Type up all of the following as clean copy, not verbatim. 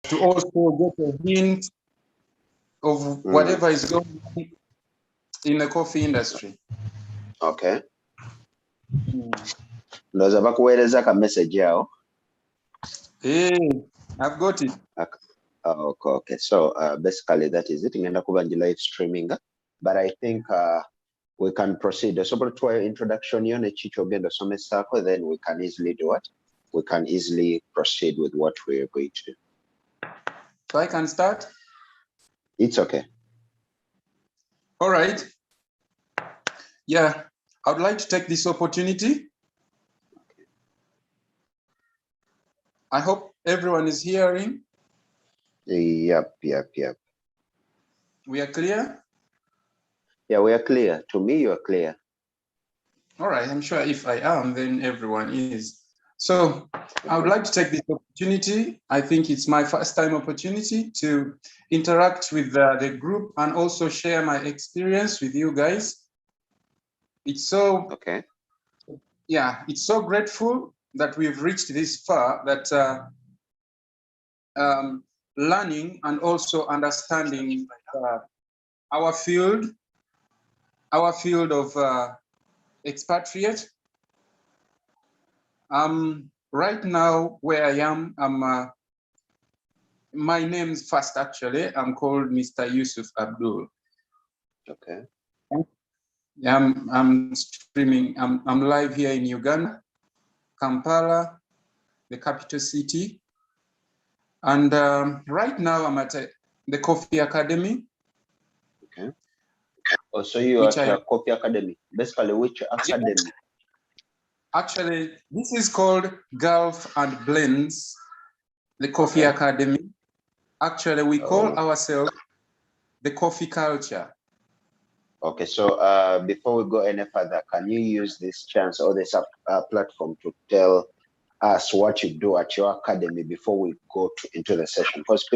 to also get a hint of whatever is going on in the coffee industry. Okay. Ndoza bakuweereza ka message yao. Hey, I've got it. Okay. So basically that is it. Ngenda kuba live streaming, but I think we can proceed. So to introduction yo ne chicho gendo somesako, then we can easily do what? We can easily proceed with what we are going to do. So I can start? It's okay. All right. Yeah, I would like to take this opportunity. I hope everyone is hearing. Yep. We are clear? Yeah, we are clear. To me, you are clear. All right, I'm sure if I am, then everyone is. So I would like to take this opportunity. I think it's my first time opportunity to interact with the group and also share my experience with you guys. It's so, okay. Yeah, it's so grateful that we've reached this far, that learning and also understanding our field of expatriate. Right now, where I am, my name's first actually. I'm called Mr. Yusuf Abdul. Okay. I'm streaming. I'm live here in Uganda, Kampala, the capital city, and right now I'm at the Coffee Academy. Okay. Oh, so you are at Coffee Academy. Basically, which academy? Actually, this is called Gulf and Blends, the Coffee Academy. Actually, we call ourselves the coffee culture. Okay, so before we go any further, can you use this chance or this platform to tell us what you do at your academy before we go into the session? Because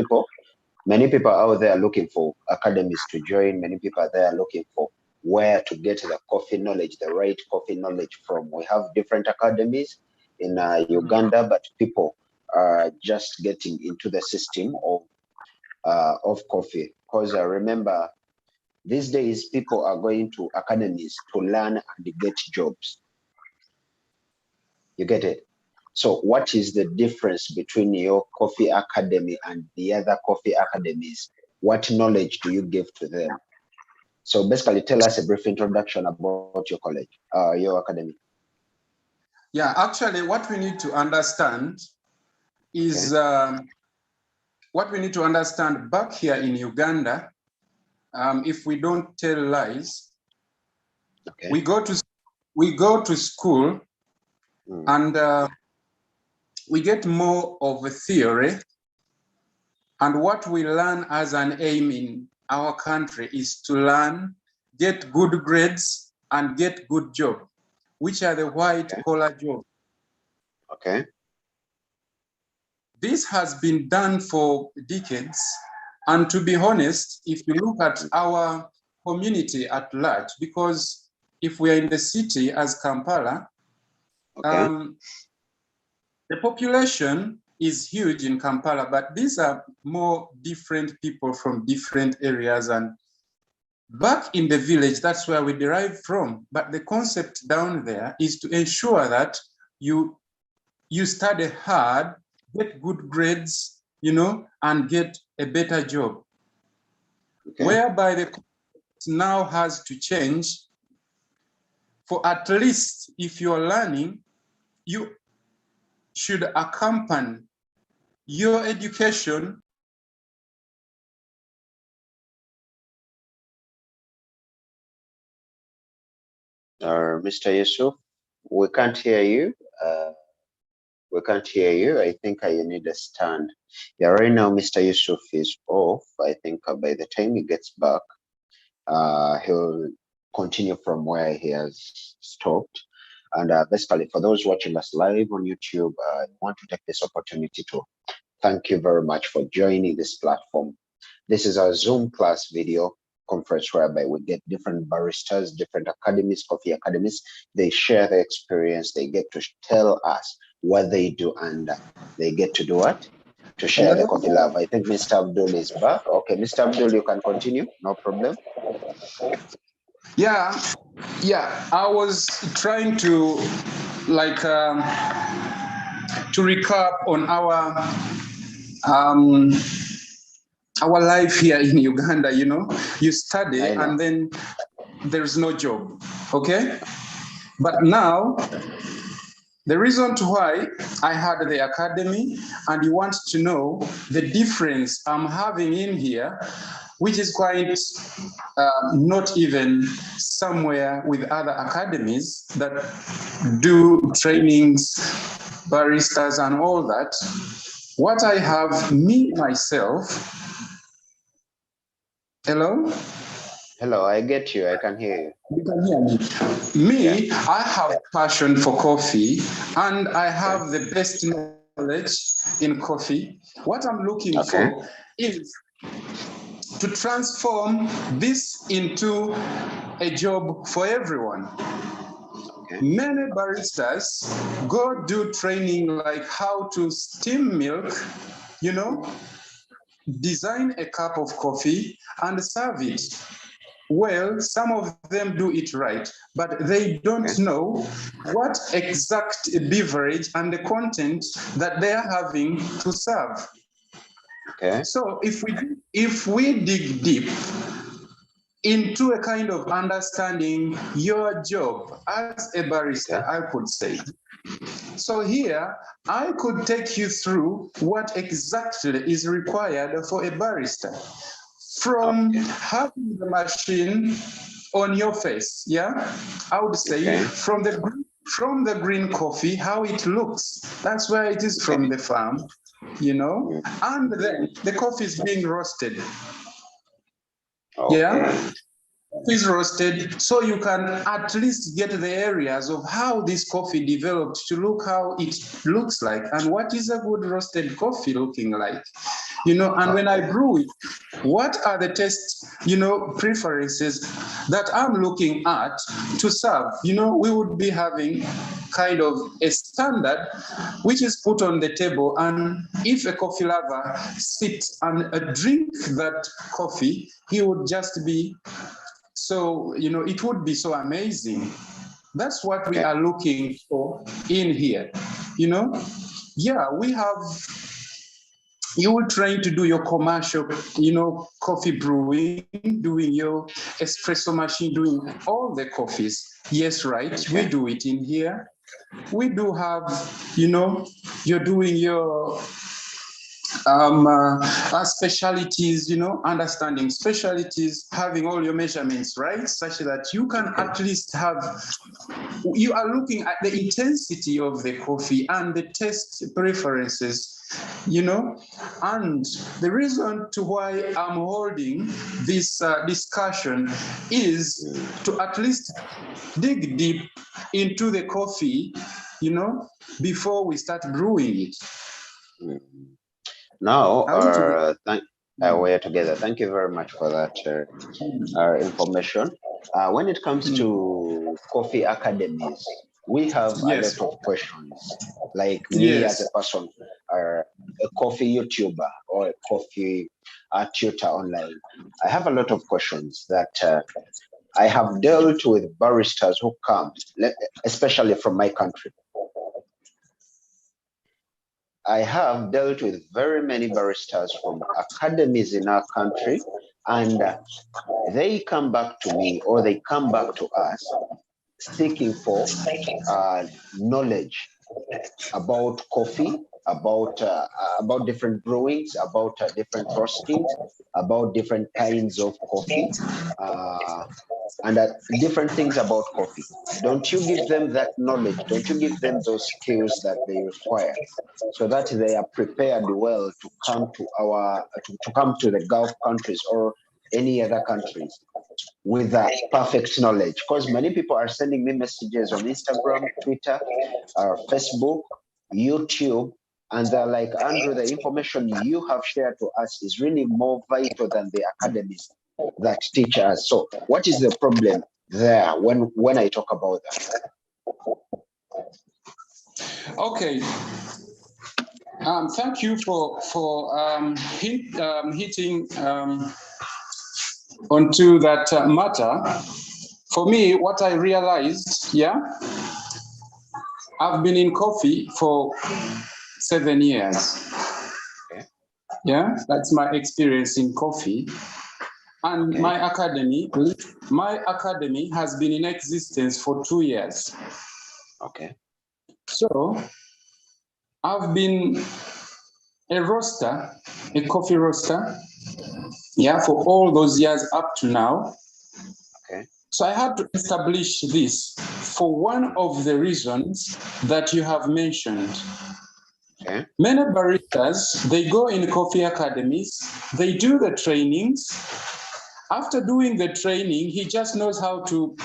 many people out there are looking for academies to join. Many people are there looking for where to get the coffee knowledge, the right coffee knowledge from. We have different academies in Uganda, but people are just getting into the system of coffee. Because remember, these days people are going to academies to learn and get jobs. You get it? So what is the difference between your coffee academy and the other coffee academies? What knowledge do you give to them? So basically tell us a brief introduction about your college, your academy. Yeah, actually what we need to understand is what we need to understand back here in Uganda. If we don't tell lies, we go to school and we get more of a theory, and what we learn as an aim in our country is to learn, get good grades, and get good job, which are the white collar jobs. Okay. This has been done for decades, and to be honest, if you look at our community at large, because if we are in the city as Kampala, the population is huge in Kampala, but these are more different people from different areas. And back in the village, that's where we derive from. But the concept down there is to ensure that you study hard, get good grades, you know, and get a better job. Whereby the concept now has to change. For at least if you're learning, you should accompany your education Mr. Yusuf, we can't hear you. We can't hear you. I think you need a stand. Yeah, right now Mr. Yusuf is off. I think by the time he gets back, he'll continue from where he has stopped. And basically, for those watching us live on YouTube, I want to take this opportunity to thank you very much for joining this platform. This is our Zoom class video conference whereby we get different baristas, different academies, coffee academies. They share their experience. They get to tell us what they do, and they get to do what? to share the coffee love. I think Mr. Abdul is back. Okay, Mr. Abdul, you can continue. No problem. Yeah, I was trying to to recap on our life here in Uganda. You know, you study and then there's no job, okay? But now, the reason why I had the academy, and you want to know the difference I'm having in here, which is quite not even somewhere with other academies that do trainings, baristas and all that. What I have, me, myself, hello? Hello, I get you. I can hear you. You can hear me. Me, yeah. I have passion for coffee, and I have the best knowledge in coffee. What I'm looking for is to transform this into a job for everyone. Many baristas go do training like how to steam milk, you know, design a cup of coffee and serve it. Well, some of them do it right, but they don't know what exact beverage and the content that they are having to serve. Okay. So if we dig deep into a kind of understanding your job as a barista, I could say. So here, I could take you through what exactly is required for a barista. From having the machine on your face, yeah, I would say from the green coffee, how it looks. That's where it is from the farm, you know, and then the coffee is being roasted. Yeah, is roasted, so you can at least get the areas of how this coffee developed to look how it looks like and what is a good roasted coffee looking like, you know. And when I brew it, what are the taste, you know, preferences that I'm looking at to serve. You know, we would be having kind of a standard which is put on the table, and if a coffee lover sits and drink that coffee, he would just be so, you know, it would be so amazing. That's what we are looking for in here, you know. Yeah, we have, you will try to do your commercial, you know, coffee brewing, doing your espresso machine, doing all the coffees. Yes, right, we do it in here. We do have, you know, you're doing your specialties, you know, understanding specialties, having all your measurements right, such that you can at least have, you are looking at the intensity of the coffee and the taste preferences, you know. And the reason to why I'm holding this discussion is to at least dig deep into the coffee, you know, before we start brewing it. Now, we're together. Thank you very much for that information. When it comes to coffee academies, we have a lot of questions. Like me as a person, a coffee YouTuber or a coffee tutor online, I have a lot of questions that I have dealt with baristas who come, especially from my country. I have dealt with very many baristas from academies in our country, and they come back to me, or they come back to us seeking for knowledge about coffee, about different brewings, about different roastings, about different kinds of coffee, and different things about coffee. Don't you give them that knowledge? Don't you give them those skills that they require, so that they are prepared well to come to our to come to the Gulf countries or any other countries with that perfect knowledge? Because many people are sending me messages on Instagram, Twitter, Facebook, YouTube, and they're like, Andrew, the information you have shared to us is really more vital than the academies that teach us. So what is the problem there when I talk about that? Okay. Thank you for hitting onto that matter. For me, what I realized, I've been in coffee for 7 years. Okay. Yeah, that's my experience in coffee. And Okay. my academy has been in existence for 2 years. Okay. So I've been a roaster, a coffee roaster, for all those years up to now. Okay. So I had to establish this for one of the reasons that you have mentioned. Okay. Many baristas, they go in coffee academies, they do the trainings. After doing the training, he just knows how to,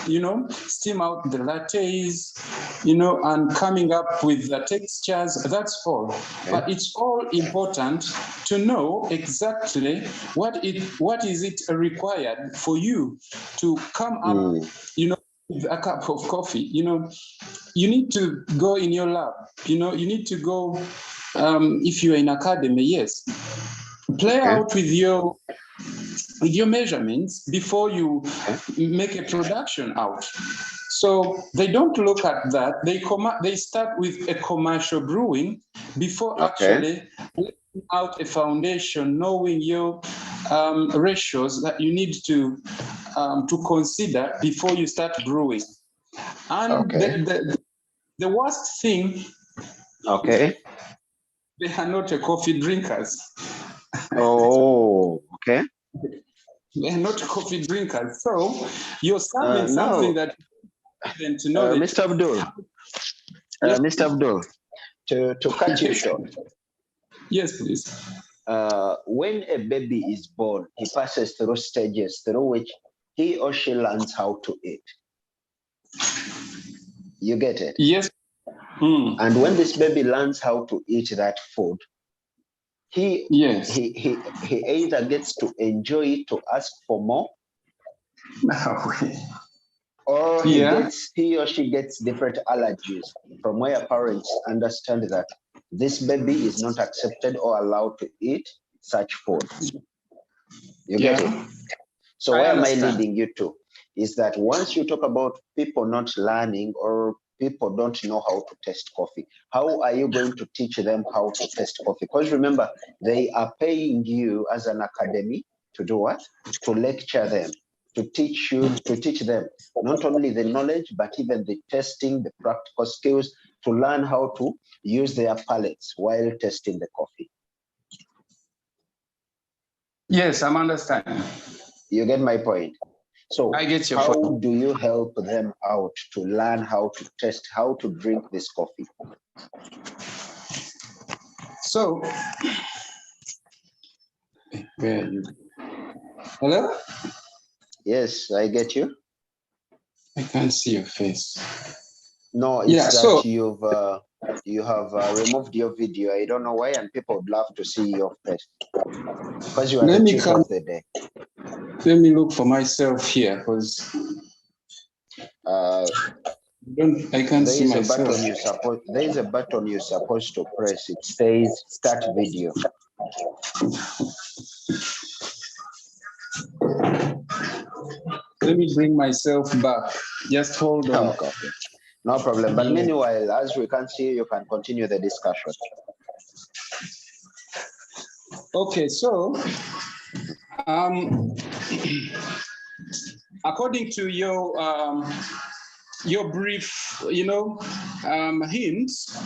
steam out the lattes, and coming up with the textures, that's all. Okay. But it's all important to know exactly what is it required for you to come up, with a cup of coffee. You need to go in your lab, you need to go, if you're in academy, yes, play out with your measurements before you make a production out. So they don't look at that. They start with a commercial brewing before actually laying out a foundation, knowing your ratios that you need to consider before you start brewing. And the worst thing, they are not coffee drinkers. Oh, okay. They're not coffee drinkers. So you're serving something that you didn't know. Mr. Abdul, yes. Mr. Abdul, to cut you short. Yes, please. When a baby is born, he passes through stages through which he or she learns how to eat. You get it? Yes. And when this baby learns how to eat that food, he either gets to enjoy it, to ask for more, or he or she gets different allergies from where parents understand that this baby is not accepted or allowed to eat such food. You get it? So where am I leading you to? Is that once you talk about people not learning or people don't know how to taste coffee, how are you going to teach them how to taste coffee? Because remember, they are paying you as an academy to do what? To lecture them, to teach them not only the knowledge, but even the testing, the practical skills, to learn how to use their palates while testing the coffee. Yes, I'm understanding. You get my point? So I get your how point. do you help them out to learn how to test, how to drink this coffee? So, where are you? Hello? Yes, I get you. I can't see your face. No, it's that you have removed your video. I don't know why, and people would love to see your face because you are the cheat of the day. Let me look for myself here because I can't see myself. There is a button you're supposed to press. It says start video. Let me bring myself back. Just hold on. Okay. No problem. But meanwhile, as we can see, you can continue the discussion. Okay, so according to your brief, hints,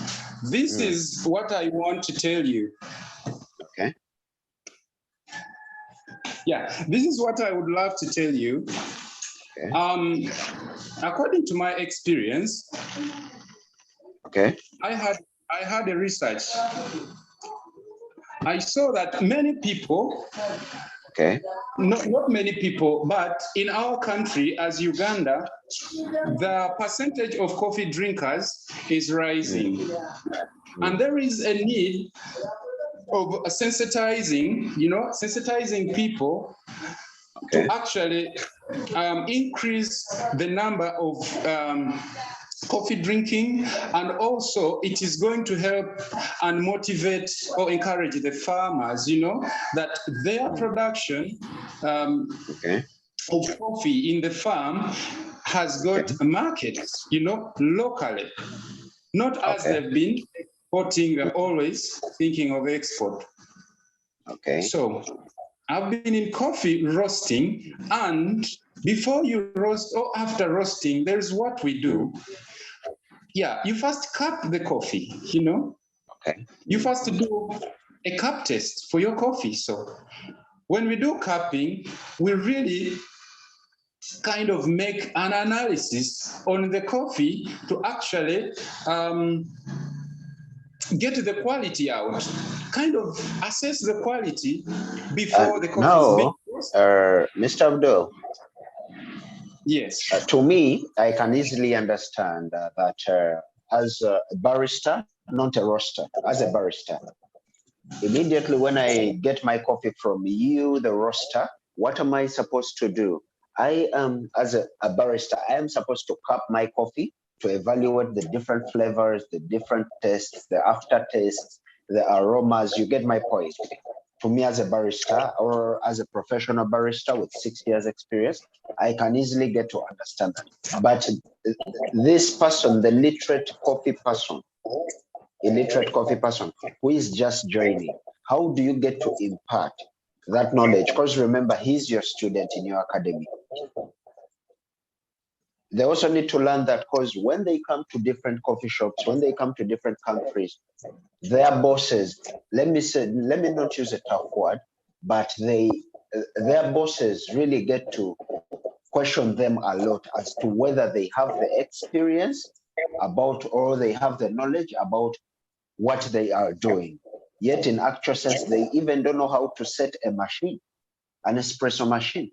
this is what I want to tell you. Okay. Yeah, this is what I would love to tell you. Okay. According to my experience, I had a research. I saw that many people, not many people, but in our country as Uganda, the percentage of coffee drinkers is rising. And there is a need of sensitizing people to actually increase the number of coffee drinking, and also it is going to help and motivate or encourage the farmers, that their production of coffee in the farm has got markets, locally, not as they've been exporting, always thinking of export. Okay. So I've been in coffee roasting, and before you roast or after roasting, there's what we do. Yeah, you first cup the coffee, Okay. You first do a cup test for your coffee. So when we do cupping, we really kind of make an analysis on the coffee to actually get the quality out, kind of assess the quality before the coffee is being roasted. Mr. Abdul. Yes. To me, I can easily understand that as a barista, not a roaster, as a barista, immediately when I get my coffee from you, the roaster, what am I supposed to do? I am, as a barista, I am supposed to cup my coffee to evaluate the different flavors, the different tastes, the aftertastes, the aromas. You get my point. To me, as a barista or as a professional barista with 6 years experience, I can easily get to understand that. But this person, the illiterate coffee person who is just joining, how do you get to impart that knowledge? Because remember, he's your student in your academy. They also need to learn that, because when they come to different coffee shops, when they come to different countries, their bosses, let me not use a tough word, but their bosses really get to question them a lot as to whether they have the experience about, or they have the knowledge about what they are doing. Yet in actual sense, they even don't know how to set a machine, an espresso machine.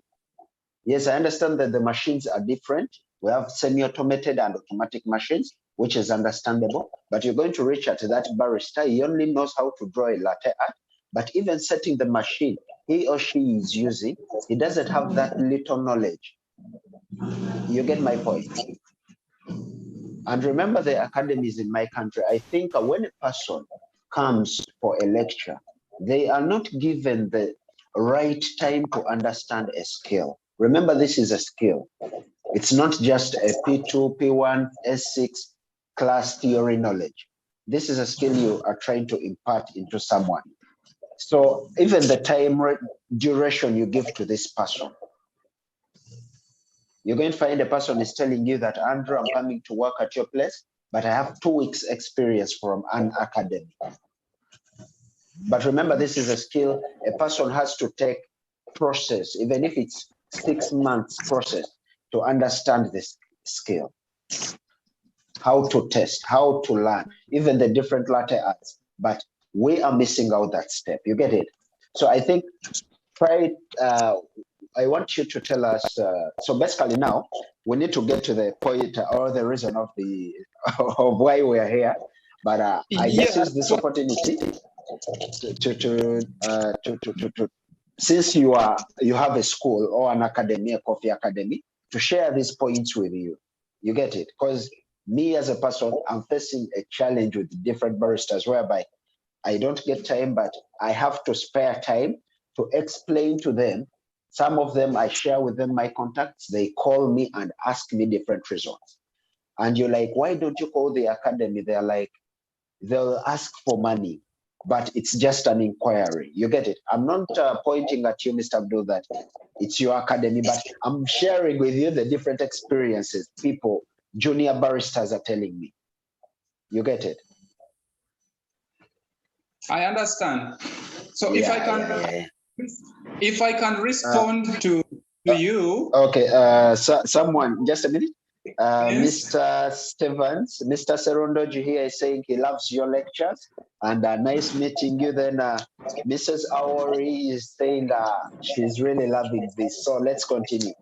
Yes, I understand that the machines are different. We have semi-automated and automatic machines, which is understandable, but you're going to reach out to that barista. He only knows how to draw a latte art, but even setting the machine he or she is using, he doesn't have that little knowledge. You get my point? And remember the academies in my country, I think when a person comes for a lecture, they are not given the right time to understand a skill. Remember, this is a skill. It's not just a P2, P1, S6 class theory knowledge. This is a skill you are trying to impart into someone. So even the time duration you give to this person, you're going to find a person is telling you that, Andrew, I'm coming to work at your place, but I have 2 weeks experience from an academy. But remember, this is a skill a person has to take process, even if it's 6 months process, to understand this skill. How to test, how to learn, even the different latte arts. But we are missing out that step. You get it? So I think I want you to tell us. So basically, now we need to get to the point or the reason of of why we are here. But I just use this opportunity to since you have a school or an academy, a coffee academy, to share these points with you. You get it? Because me as a person, I'm facing a challenge with different baristas whereby I don't get time, but I have to spare time to explain to them. Some of them, I share with them my contacts. They call me and ask me different results. And you're like, why don't you call the academy? They're like, they'll ask for money, but it's just an inquiry. You get it? I'm not pointing at you, Mr. Abdul, that it's your academy, but I'm sharing with you the different experiences people, junior baristas are telling me. You get it? I understand. So if I can respond to you. Okay, someone, just a minute. Yes. Mr. Stevens, Mr. Serundoji here is saying he loves your lectures and nice meeting you. Then Mrs. Awori is saying she's really loving this. So let's continue.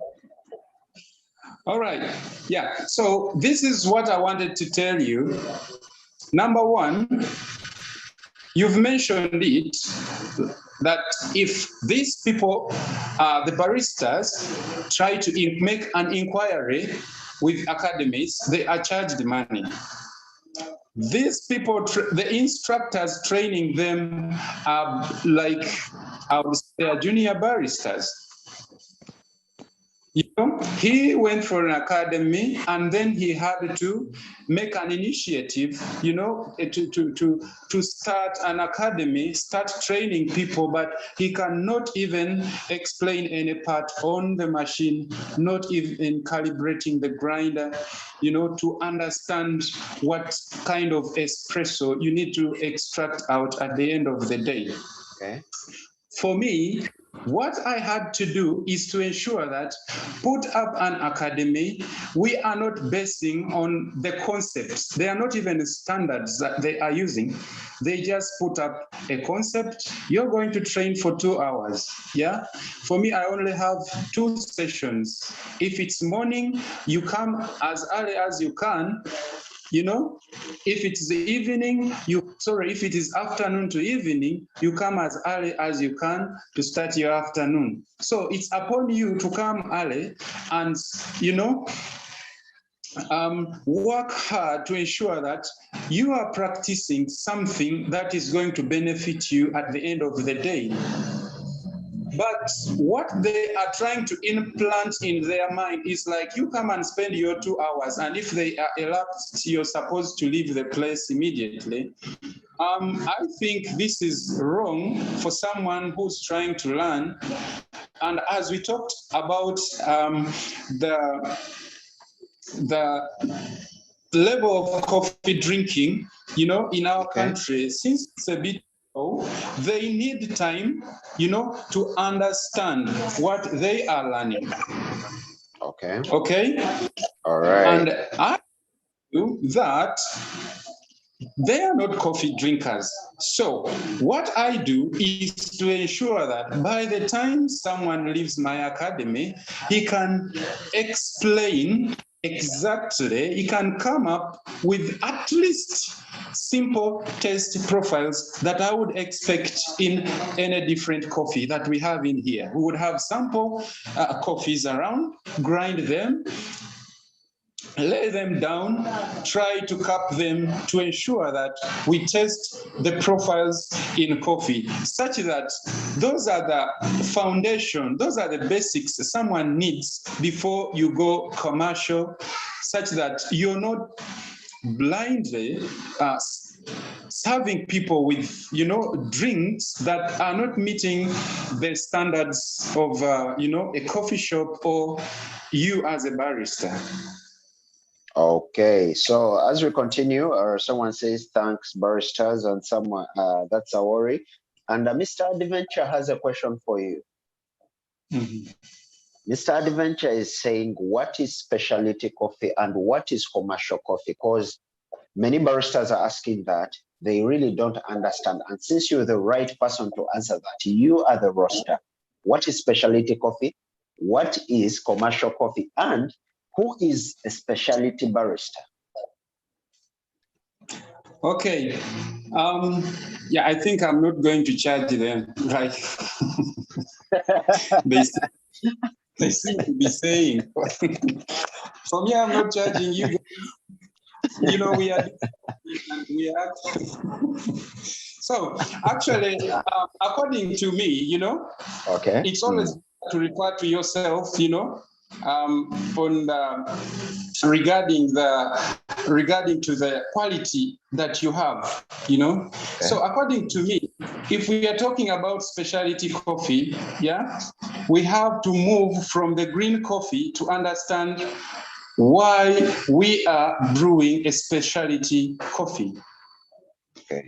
All right. Yeah. So this is what I wanted to tell you. Number one, you've mentioned it, that if these people, the baristas, try to make an inquiry with academies, they are charged money. These people, the instructors training them are like, I would say, junior baristas. You know, he went for an academy and then he had to make an initiative, you know, to start an academy, start training people, but he cannot even explain any part on the machine, not even calibrating the grinder, you know, to understand what kind of espresso you need to extract out at the end of the day. Okay. For me, what I had to do is to ensure that put up an academy, we are not basing on the concepts. They are not even standards that they are using. They just put up a concept. You're going to train for 2 hours. Yeah. For me, I only have 2 sessions. If it's morning, you come as early as you can. You know, if it's the evening, if it is afternoon to evening, you come as early as you can to start your afternoon. So it's upon you to come early and, you know, work hard to ensure that you are practicing something that is going to benefit you at the end of the day. But what they are trying to implant in their mind is like, you come and spend your 2 hours, and if they are elapsed, you're supposed to leave the place immediately. I think this is wrong for someone who's trying to learn. And as we talked about the level of coffee drinking, you know, in our country, since it's a bit low, they need time, you know, to understand what they are learning. Okay. Okay. All right. And I do that. They are not coffee drinkers. So what I do is to ensure that by the time someone leaves my academy, he can explain exactly, he can come up with at least simple taste profiles that I would expect in any different coffee that we have in here. We would have sample coffees around, grind them, lay them down, try to cup them to ensure that we test the profiles in coffee, such that those are the foundation, those are the basics someone needs before you go commercial, such that you're not blindly serving people with, you know, drinks that are not meeting the standards of, you know, a coffee shop or you as a barista. Okay, so as we continue, someone says thanks, baristas, and someone that's a worry. And Mr. Adventure has a question for you. Mr. Adventure is saying, what is specialty coffee and what is commercial coffee? Because many baristas are asking that. They really don't understand. And since you're the right person to answer that, you are the roaster. What is specialty coffee? What is commercial coffee? And who is a specialty barista? Okay. Yeah, I think I'm not going to charge them, right? They seem to be saying. For me, I'm not charging you. You know, we are. So actually, according to me, you know, it's always to refer to yourself, you know, regarding to the quality that you have, you know. So according to me, if we are talking about specialty coffee, yeah, we have to move from the green coffee to understand why we are brewing a specialty coffee.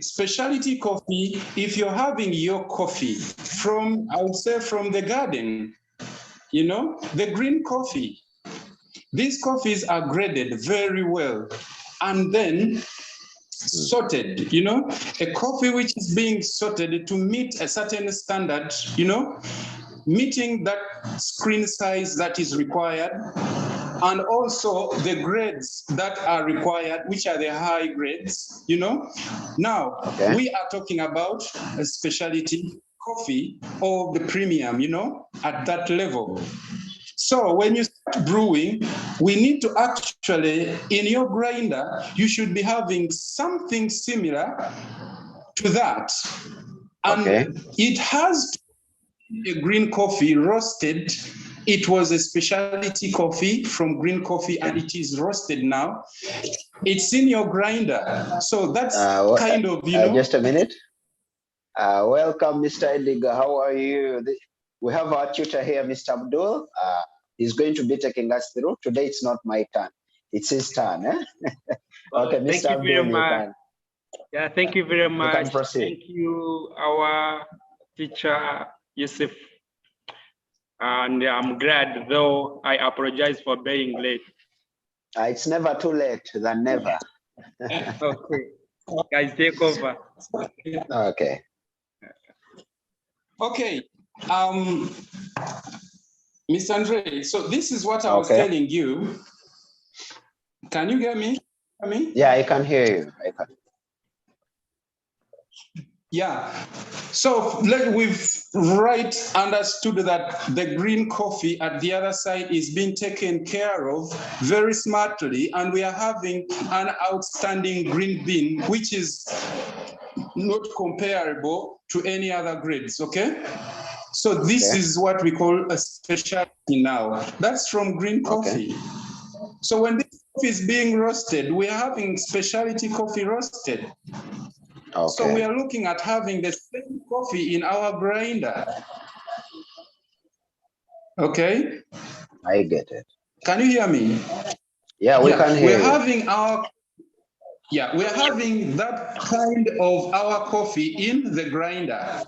Specialty coffee, if you're having your coffee from, I would say, from the garden, you know, the green coffee, these coffees are graded very well and then sorted, you know, a coffee which is being sorted to meet a certain standard, you know, meeting that screen size that is required, and also the grades that are required, which are the high grades, you know. Now, we are talking about a specialty coffee or the premium, you know, at that level. So when you start brewing, we need to actually, in your grinder, you should be having something similar to that. And it has a green coffee roasted. It was a specialty coffee from green coffee, and it is roasted now. It's in your grinder. So that's kind of, you know. Just a minute. Welcome, Mr. Edgar. How are you? We have our tutor here, Mr. Abdul. He's going to be taking us through. Today, it's not my turn. It's his turn. Okay, Mr. Abdul, you can. Yeah, thank you very much. You can proceed. Thank you, our teacher, Yusuf. And I'm glad, though I apologize for being late. It's never too late than never. Okay, guys, take over. Okay. Okay, Mr. Andre, so this is what I was telling you. Can you hear me? Yeah, I can hear you. I can. Yeah, so we've understood that the green coffee at the other side is being taken care of very smartly, and we are having an outstanding green bean, which is not comparable to any other grades, okay? So this is what we call a specialty now. That's from green coffee. So when this coffee is being roasted, we are having specialty coffee roasted. So we are looking at having the same coffee in our grinder. Okay? I get it. Can you hear me? Yeah, we can hear you. We're having that kind of our coffee in the grinder.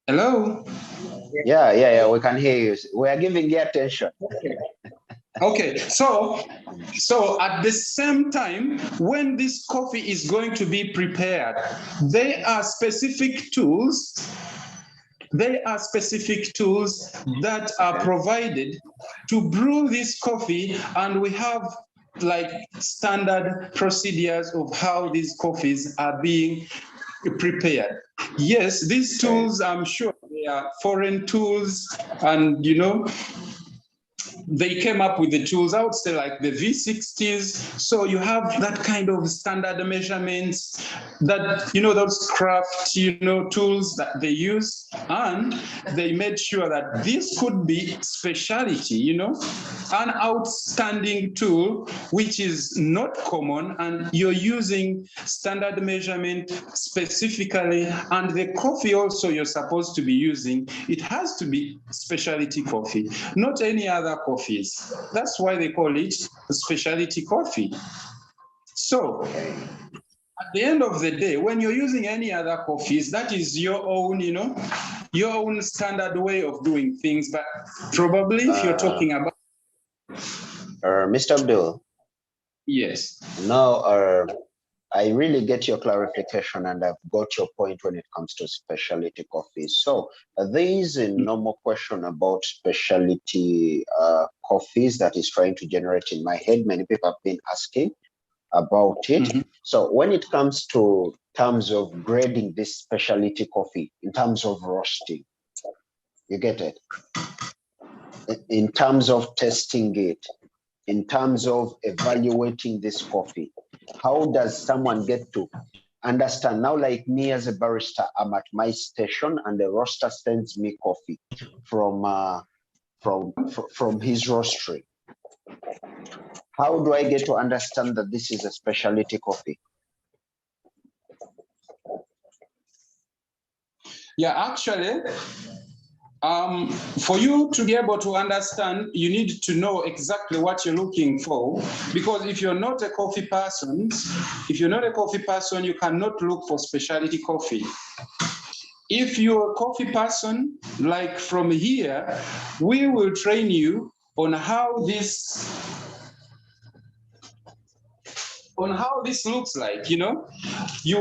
Hello? Yeah, we can hear you. We are giving you attention. Okay, so at the same time, when this coffee is going to be prepared, there are specific tools. There are specific tools that are provided to brew this coffee, and we have like standard procedures of how these coffees are being prepared. Yes, these tools, I'm sure they are foreign tools, and you know, they came up with the tools, I would say like the V60s. So you have that kind of standard measurements that, you know, those craft, you know, tools that they use. And they made sure that this could be specialty, you know, an outstanding tool, which is not common. And you're using standard measurement specifically. And the coffee also you're supposed to be using, it has to be specialty coffee, not any other coffees. That's why they call it specialty coffee. So at the end of the day, when you're using any other coffees, that is your own, you know, your own standard way of doing things. But probably if you're talking about Mr. Abdul. Yes. No, I really get your clarification, and I've got your point when it comes to specialty coffees. So there is a normal question about specialty coffees that is trying to generate in my head. Many people have been asking about it. So when it comes to terms of grading this specialty coffee, in terms of roasting, you get it? In terms of testing it, in terms of evaluating this coffee, how does someone get to understand? Now, like me as a barista, I'm at my station and the roaster sends me coffee from his roastery. How do I get to understand that this is a specialty coffee? Yeah, actually, for you to be able to understand, you need to know exactly what you're looking for. Because if you're not a coffee person, you cannot look for specialty coffee. If you're a coffee person, like from here, we will train you on how this looks like, you know. You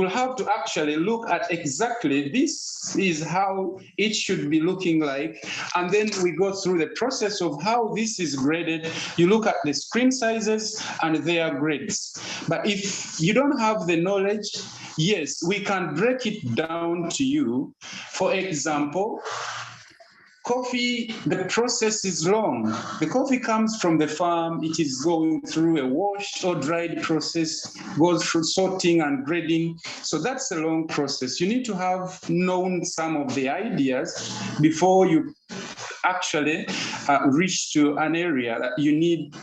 will have to actually look at exactly this is how it should be looking like. And then we go through the process of how this is graded. You look at the screen sizes and their grades. But if you don't have the knowledge, Yes, we can break it down to you. For example, coffee, the process is long. The coffee comes from the farm, it is going through a washed or dried process, goes through sorting and grading. So that's a long process. You need to have known some of the ideas before you actually reach to an area that you need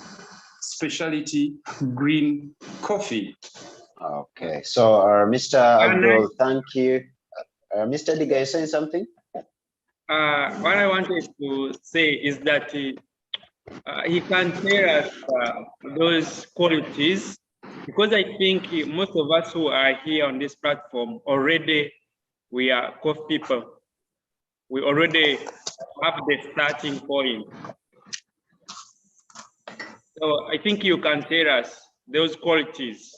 specialty green coffee. Okay, so Mr. Abdul, thank you. Mr. Diga, you saying something? What I wanted to say is that he can tell us those qualities, because I think most of us who are here on this platform already, we are coffee people. We already have the starting point. So I think you can tell us those qualities.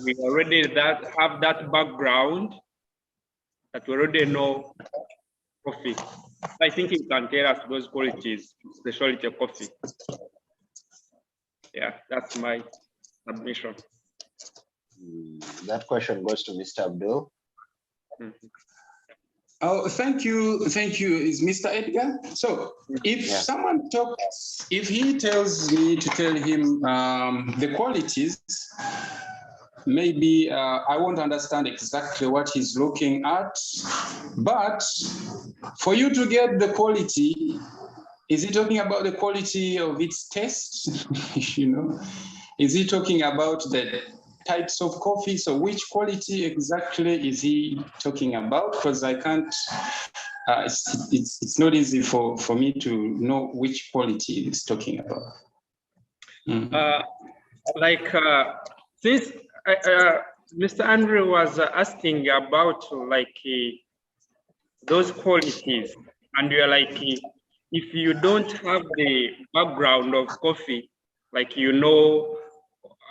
We already have that background that we already know coffee. I think you can tell us those qualities, specialty coffee. Yeah, that's my submission. That question goes to Mr. Abdul. Oh, thank you. Thank you. Is Mr. Edgar? So if someone talks, if he tells me to tell him the qualities, maybe I won't understand exactly what he's looking at, but for you to get the quality, is he talking about the quality of its taste? You know, is he talking about the types of coffee? So which quality exactly is he talking about? Because I can't, it's not easy for me to know which quality he's talking about. Since Mr. Andrew was asking about those qualities, and you're like, if you don't have the background of coffee, like you know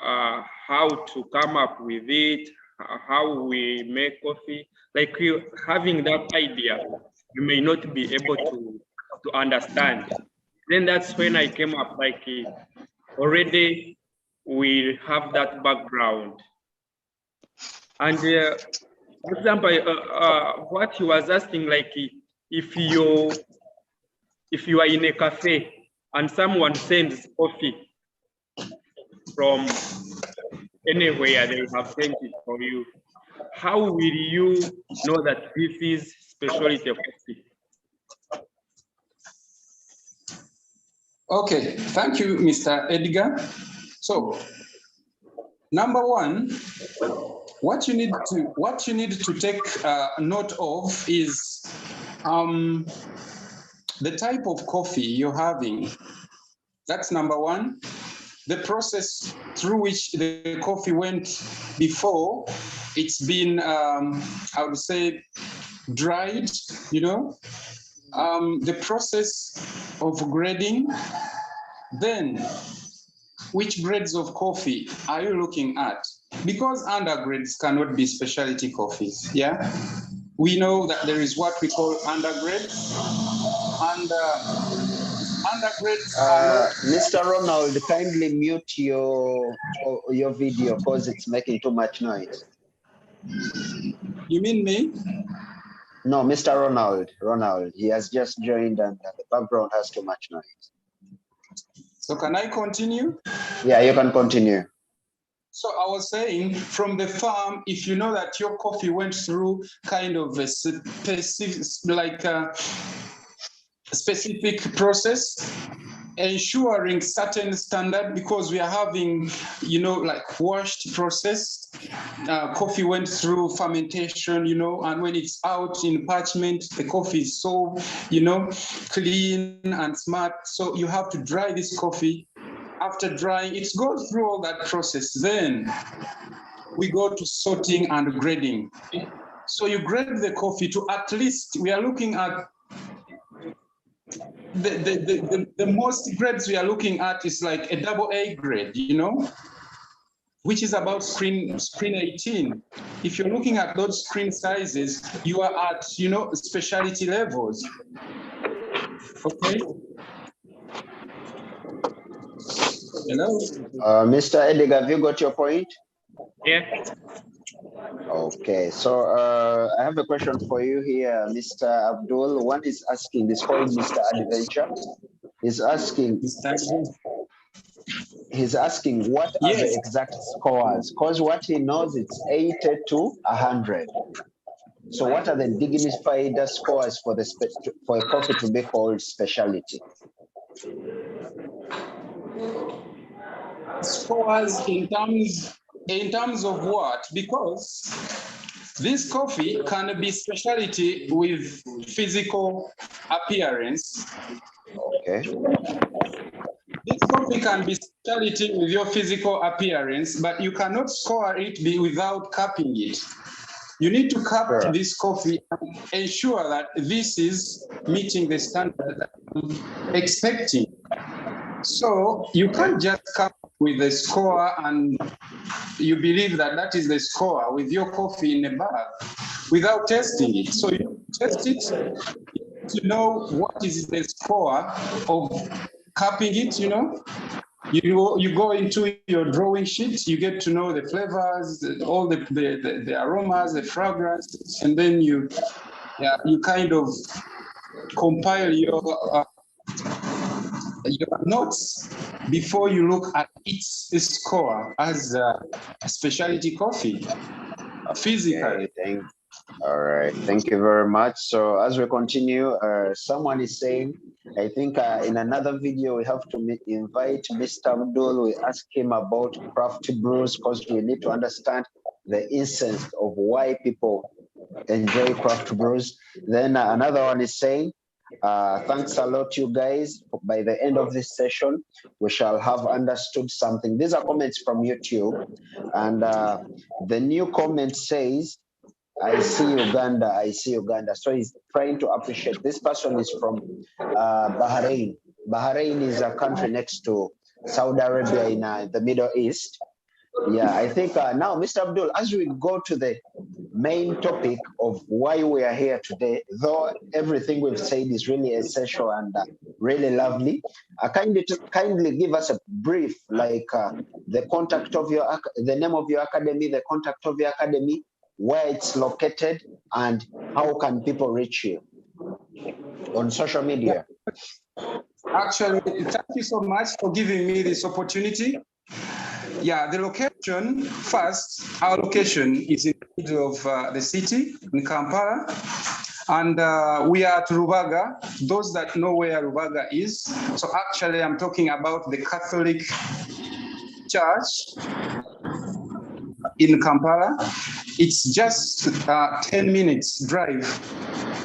how to come up with it, how we make coffee, like you having that idea, you may not be able to understand. Then that's when I came up, like already we have that background. And for example, what he was asking, like if you are in a cafe and someone sends coffee from anywhere, they have sent it for you, how will you know that this is specialty coffee? Okay, thank you, Mr. Edgar. So, number one, what you need to take note of is the type of coffee you're having. That's number one. The process through which the coffee went before it's been, I would say, dried, you know, the process of grading. Then, which grades of coffee are you looking at? Because undergrades cannot be specialty coffees, yeah? We know that there is what we call undergrades, and undergrades Mr. Ronald, kindly mute your video because it's making too much noise. You mean me? No, Mr. Ronald, he has just joined and the background has too much noise. So can I continue? Yeah, you can continue. So I was saying, from the farm, if you know that your coffee went through kind of a specific process, ensuring certain standard, because we are having, you know, like washed processed, coffee went through fermentation, you know, and when it's out in parchment, the coffee is so, you know, clean and smart. So you have to dry this coffee. After drying, it goes through all that process. Then we go to sorting and grading. So you grade the coffee to at least, we are looking at the most grades we are looking at is like a AA grade, you know, which is about screen 18. If you're looking at those screen sizes, you are at, you know, specialty levels. Okay. Hello. Mr. Edgar, have you got your point? Yeah. Okay, so I have a question for you here, Mr. Abdul. One is asking, this called Mr. Adventure. He's asking what are the Yes. exact scores? Because what he knows, it's 80 to 100. So what are the dignified scores for for a coffee to be called specialty? Scores in terms of what? Because this coffee can be specialty with physical appearance. Okay. This coffee can be specialty with your physical appearance, but you cannot score it without cupping it. You need to cup this coffee and ensure that this is meeting the standard that I'm expecting. So you can't just come with the score and you believe that that is the score with your coffee in a bag without testing it. So you test it to know what is the score of cupping it, you know. You go into your drawing sheet, you get to know the flavors, all the aromas, the fragrance, and then you kind of compile your notes before you look at its score as a specialty coffee physically. Okay, all right, thank you very much. So as we continue, someone is saying, I think in another video we have to invite Mr. Abdul. We ask him about craft brews because we need to understand the essence of why people enjoy craft brews. Then another one is saying, thanks a lot, you guys. By the end of this session, we shall have understood something. These are comments from YouTube. And the new comment says, I see Uganda, I see Uganda. So he's trying to appreciate. This person is from Bahrain. Bahrain is a country next to Saudi Arabia in the Middle East. Yeah, I think now, Mr. Abdul, as we go to the main topic of why we are here today, though everything we've said is really essential and really lovely, kindly give us a brief, like the contact of the name of your academy, the contact of your academy, where it's located, and how can people reach you on social media? Actually, thank you so much for giving me this opportunity. Yeah, the location first, our location is in the middle of the city in Kampala. And we are at Rubaga, those that know where Rubaga is. So actually, I'm talking about the Catholic Church in Kampala. It's just 10 minutes drive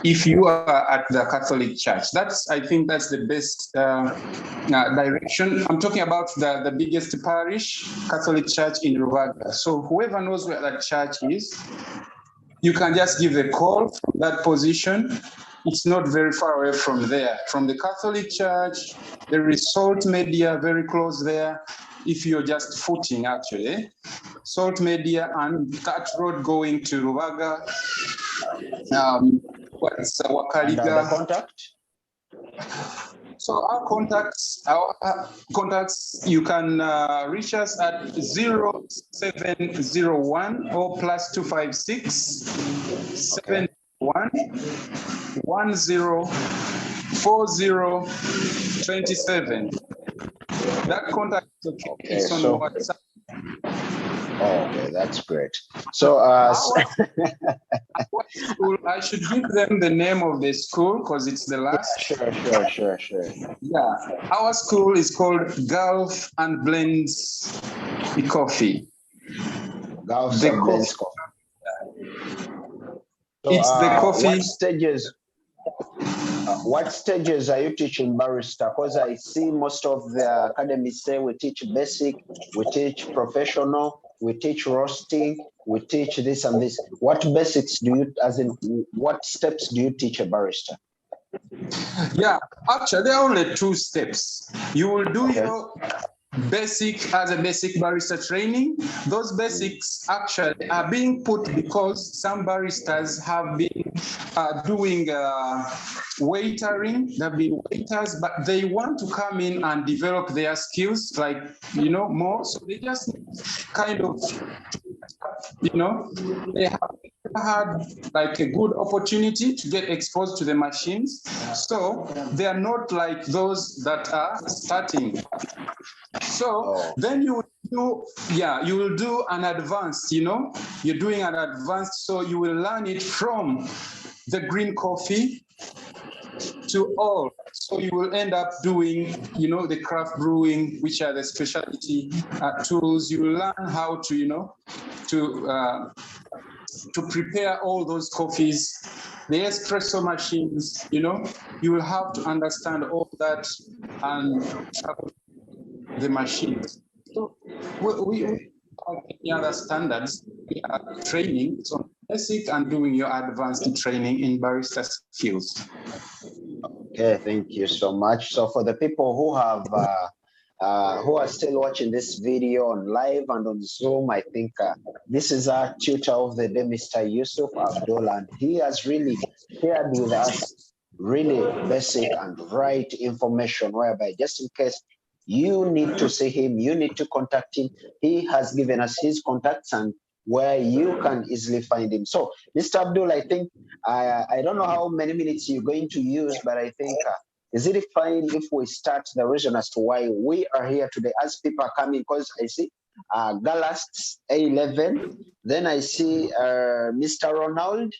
if you are at the Catholic Church. I think that's the best direction. I'm talking about the biggest parish, Catholic Church in Rubaga. So whoever knows where that church is, you can just give a call from that position. It's not very far away from there. From the Catholic Church, there is Salt Media very close there. If you're just footing, actually, Salt Media and that road going to Rubaga. What's Wakaliga? The contact? So our contacts, you can reach us at 0701 or +256 71 10 40 27. That contact is on WhatsApp. Okay, that's great. So, school, I should give them the name of the school because it's the last. Sure. Yeah, our school is called Gulf and Blends Coffee. Gulf and Blends Coffee. So, it's the coffee. What stages are you teaching barista? Because I see most of the academies say we teach basic, we teach professional, we teach roasting, we teach this and this. What basics do you, what steps do you teach a barista? Yeah, actually, there are only 2 steps. You will do your basic barista training. Those basics actually are being put because some baristas have been doing waitering, they've been waiters, but they want to come in and develop their skills, like, more. So they just kind of you know, they have had like a good opportunity to get exposed to the machines. So they are not like those that are starting. So then you will do, you will do an advanced, you know, you're doing an advanced, so you will learn it from the green coffee to all. So you will end up doing, you know, the craft brewing, which are the specialty tools. You will learn how to, you know, to prepare all those coffees, the espresso machines, you know, you will have to understand all that and the machines. So we have any other standards. We are training, so basic and doing your advanced training in barista skills. Okay, thank you so much. So for the people who have who are still watching this video on live and on Zoom, I think this is our tutor of the day, Mr. Yusuf Abdul, and he has really shared with us really basic and right information, whereby just in case you need to see him, you need to contact him, he has given us his contacts and where you can easily find him. So, Mr. Abdul, I think, I don't know how many minutes you're going to use, but I think, is it fine if we start the reason as to why we are here today as people are coming? Because I see Galax A11, then I see Mr. Ronald,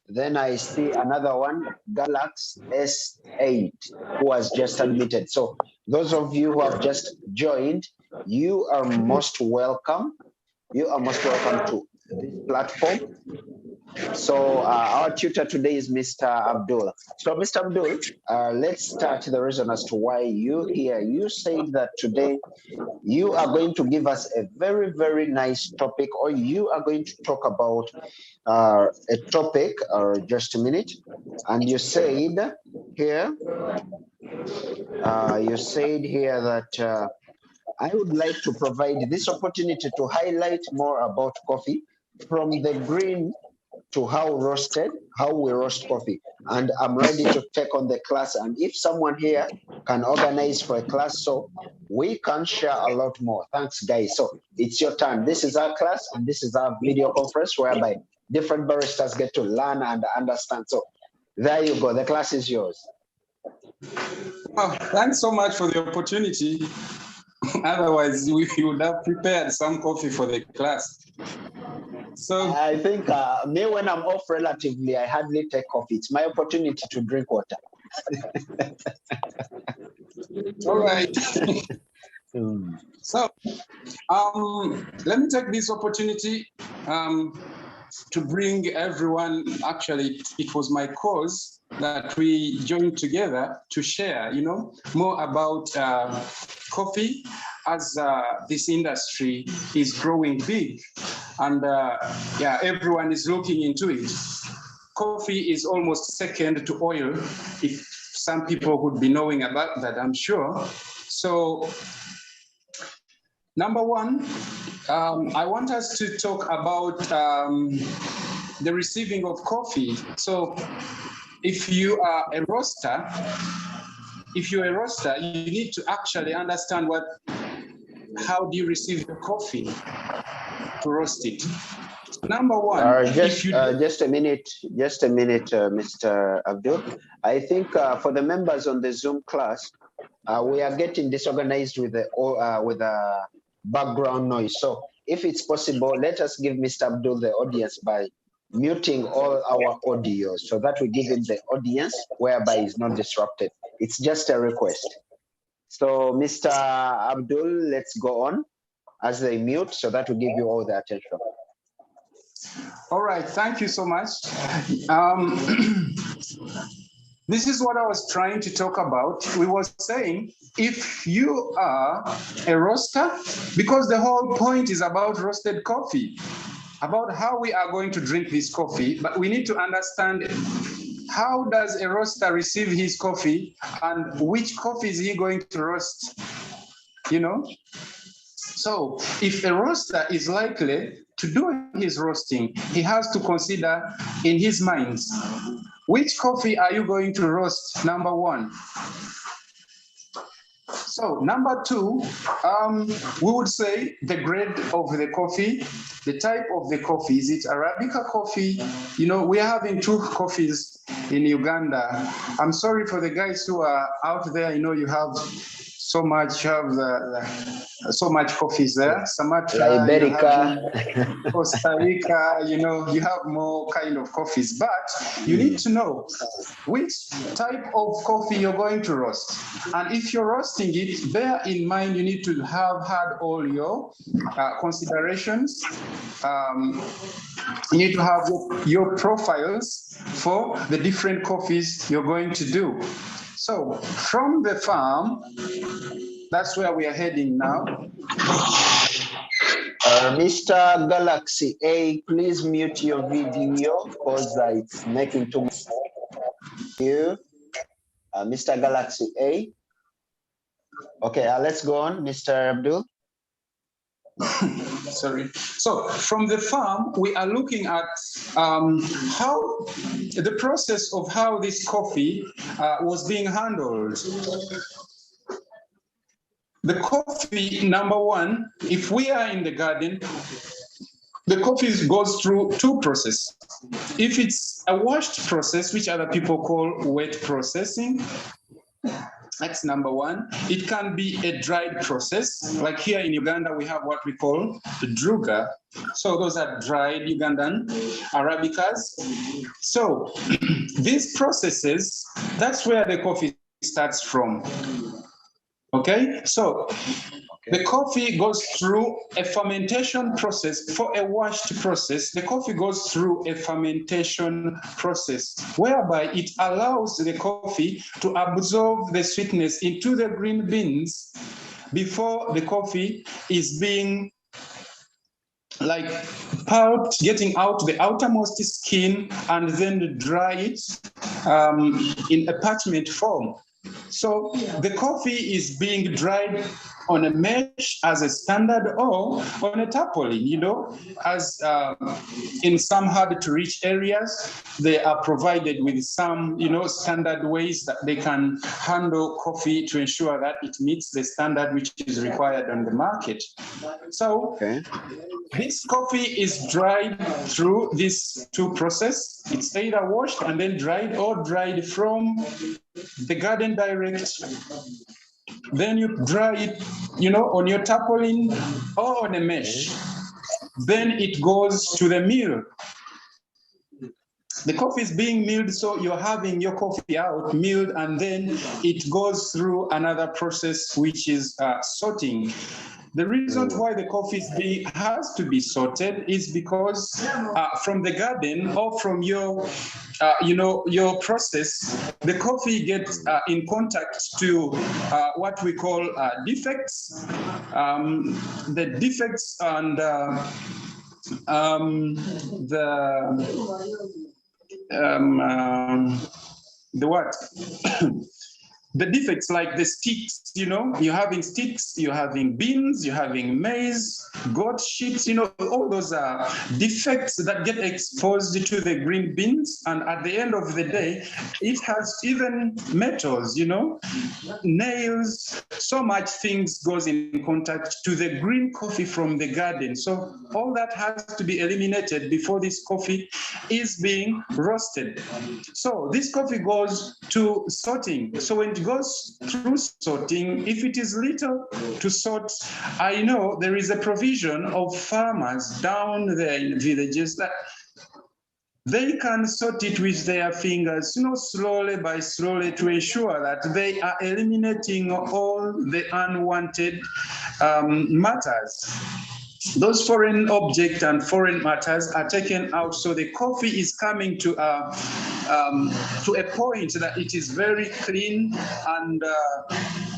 then I see another one, Galax S8, who has just admitted. So those of you who have just joined, you are most welcome. You are most welcome to this platform. So our tutor today is Mr. Abdul. So Mr. Abdul, let's start the reason as to why you're here. You said that today you are going to give us a very, very nice topic, or you are going to talk about a topic, or just a minute. And you said here, that I would like to provide this opportunity to highlight more about coffee from the green to how we roast coffee. And I'm ready to take on the class. And if someone here can organize for a class, so we can share a lot more. Thanks, guys. So it's your turn. This is our class, and this is our video conference whereby different baristas get to learn and understand. So there you go. The class is yours. Oh, thanks so much for the opportunity. Otherwise, we would have prepared some coffee for the class. So I think me, when I'm off relatively, I hardly take coffee. It's my opportunity to drink water. All right. So let me take this opportunity to bring everyone. Actually, it was my cause that we joined together to share, you know, more about coffee as this industry is growing big, and everyone is looking into it. Coffee is almost second to oil, if some people would be knowing about that, I'm sure. So number one, I want us to talk about the receiving of coffee. So if you are a roaster, you need to actually understand how do you receive the coffee to roast it. Number one, just a minute, Mr. Abdul. I think for the members on the Zoom class, we are getting disorganized with the background noise. So if it's possible, let us give Mr. Abdul the audience by muting all our audio, so that we give him the audience whereby he's not disrupted. It's just a request. So Mr. Abdul, let's go on as they mute, so that we give you all the attention. All right, thank you so much. This is what I was trying to talk about. We were saying, if you are a roaster, because the whole point is about roasted coffee, about how we are going to drink this coffee, but we need to understand how does a roaster receive his coffee and which coffee is he going to roast, you know? So if a roaster is likely to do his roasting, he has to consider in his mind, which coffee are you going to roast, number one? So number two, we would say the grade of the coffee, the type of the coffee. Is it Arabica coffee? You know, we are having two coffees in Uganda. I'm sorry for the guys who are out there. You know, you have so much so much coffees there. Sumatra, Iberica, Costa Rica, you know, you have more kind of coffees, but you need to know which type of coffee you're going to roast. And if you're roasting it, bear in mind you need to have had all your considerations. You need to have your profiles for the different coffees you're going to do. So from the farm, that's where we are heading now. Mr. Galaxy A, please mute your video because it's making too much you. Mr. Galaxy A. Okay, let's go on, Mr. Abdul. Sorry. So from the farm, we are looking at how the process of how this coffee was being handled. The coffee, number one, if we are in the garden, the coffee goes through two processes. If it's a washed process, which other people call wet processing, that's number one. It can be a dried process. Like here in Uganda, we have what we call the druga. So those are dried Ugandan Arabicas. So these processes, that's where the coffee starts from. Okay, so the coffee goes through a fermentation process. For a washed process, the coffee goes through a fermentation process whereby it allows the coffee to absorb the sweetness into the green beans before the coffee is being like pulped, getting out the outermost skin and then dry it in a parchment form. So the coffee is being dried on a mesh as a standard or on a tarpaulin, you know, as in some hard to reach areas, they are provided with some, you know, standard ways that they can handle coffee to ensure that it meets the standard which is required on the market. So this coffee is dried through these two processes. It's either washed and then dried or dried from the garden direct. Then you dry it, you know, on your tarpaulin or on a mesh. Then it goes to the mill. The coffee is being milled, so you're having your coffee out, milled, and then it goes through another process, which is sorting. The reason why the coffee has to be sorted is because from the garden or from your, you know, your process, the coffee gets in contact to what we call defects. The defects and the what? The defects like the sticks, you know, you're having sticks, you're having beans, you're having maize, goat shit, you know, all those are defects that get exposed to the green beans. And at the end of the day, it has even metals, you know, nails, so much things goes in contact to the green coffee from the garden. So all that has to be eliminated before this coffee is being roasted. So this coffee goes to sorting. So when it goes through sorting, if it is little to sort, I know there is a provision of farmers down there in villages that they can sort it with their fingers, you know, slowly by slowly to ensure that they are eliminating all the unwanted matters. Those foreign objects and foreign matters are taken out, so the coffee is coming to a point that it is very clean and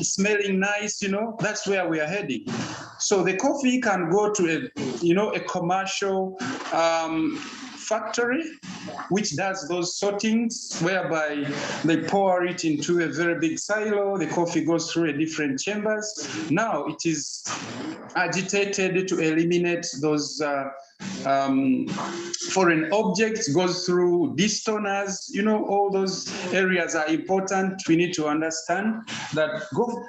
smelling nice. You know, that's where we are heading. So the coffee can go to a commercial factory which does those sortings whereby they pour it into a very big silo. The coffee goes through a different chambers. Now it is agitated to eliminate those foreign objects, goes through destoners, you know, all those areas are important. We need to understand that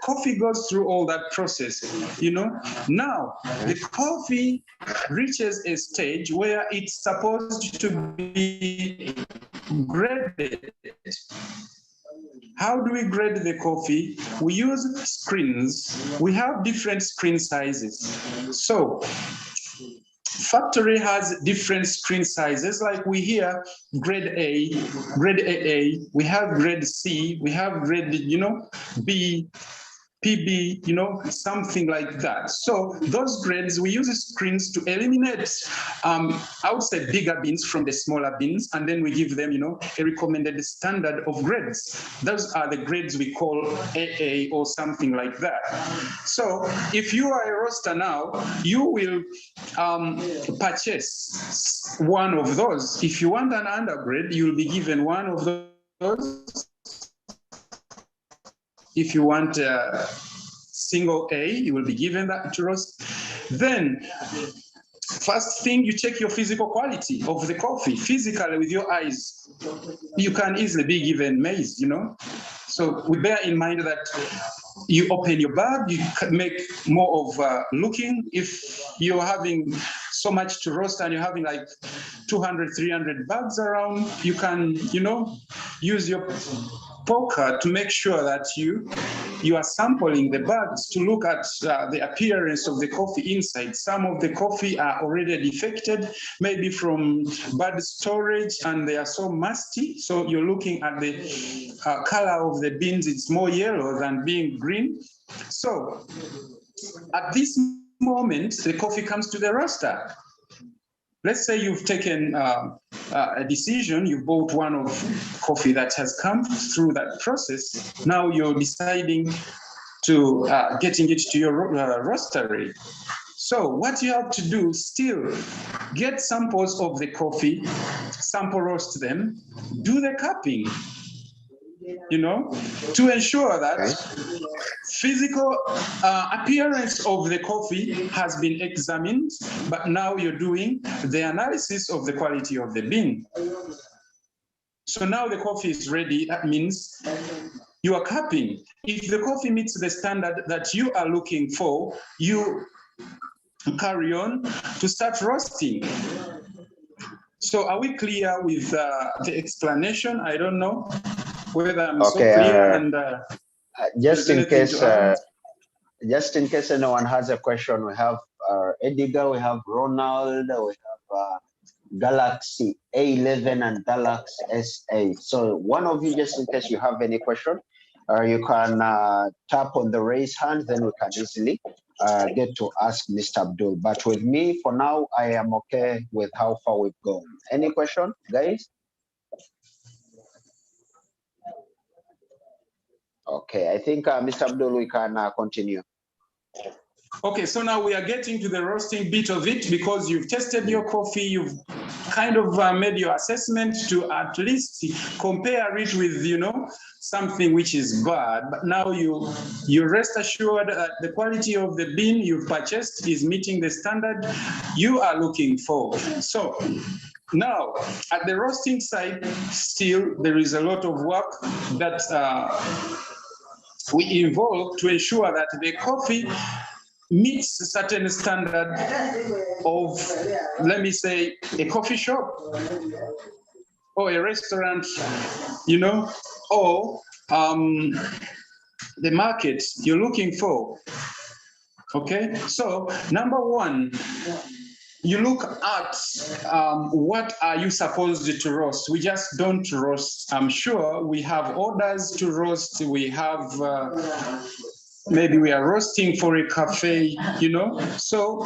coffee goes through all that process, you know. Now, the coffee reaches a stage where it's supposed to be graded. How do we grade the coffee? We use screens. We have different screen sizes. So, factory has different screen sizes, like we hear grade A, grade AA, we have grade C, we have grade, you know, B, PB, you know, something like that. So those grades, we use screens to eliminate, I would say, bigger beans from the smaller beans, and then we give them, you know, a recommended standard of grades. Those are the grades we call AA or something like that. So if you are a roaster now, you will purchase one of those. If you want an undergrade, you'll be given one of those. If you want single A, you will be given that to roast. Then, first thing, you check your physical quality of the coffee. Physically, with your eyes, you can easily be given maize, you know. So we bear in mind that you open your bag, you make more of looking. If you're having so much to roast and you're having like 200, 300 bags around, you can, you know, use your poker to make sure that you are sampling the bags to look at the appearance of the coffee inside. Some of the coffee are already defected, maybe from bad storage, and they are so musty. So you're looking at the color of the beans, it's more yellow than being green. So at this moment, the coffee comes to the roaster. Let's say you've taken a decision, you've bought one of coffee that has come through that process. Now you're deciding to getting it to your roastery. So what you have to do, still get samples of the coffee, sample roast them, do the cupping, you know, to ensure that physical appearance of the coffee has been examined, but now you're doing the analysis of the quality of the bean. So now the coffee is ready. That means you are cupping. If the coffee meets the standard that you are looking for, you carry on to start roasting. So are we clear with the explanation? I don't know whether I'm so clear. And just in case anyone has a question, we have Edgar, we have Ronald, we have Galaxy A11 and Galaxy S8. So one of you, just in case you have any question, you can tap on the raise hand, then we can easily get to ask Mr. Abdul. But with me, for now, I am okay with how far we've gone. Any question, guys? Okay, I think Mr. Abdul, we can continue. Okay, so now we are getting to the roasting bit of it, because you've tested your coffee, you've kind of made your assessment to at least compare it with, you know, something which is bad. But now you rest assured that the quality of the bean you've purchased is meeting the standard you are looking for. So now, at the roasting side, still there is a lot of work that we involve to ensure that the coffee meets a certain standard of, let me say, a coffee shop or a restaurant, you know, or the market you're looking for. Okay, so number one, you look at what are you supposed to roast. We just don't roast. I'm sure we have orders to roast. We have maybe we are roasting for a cafe, you know. So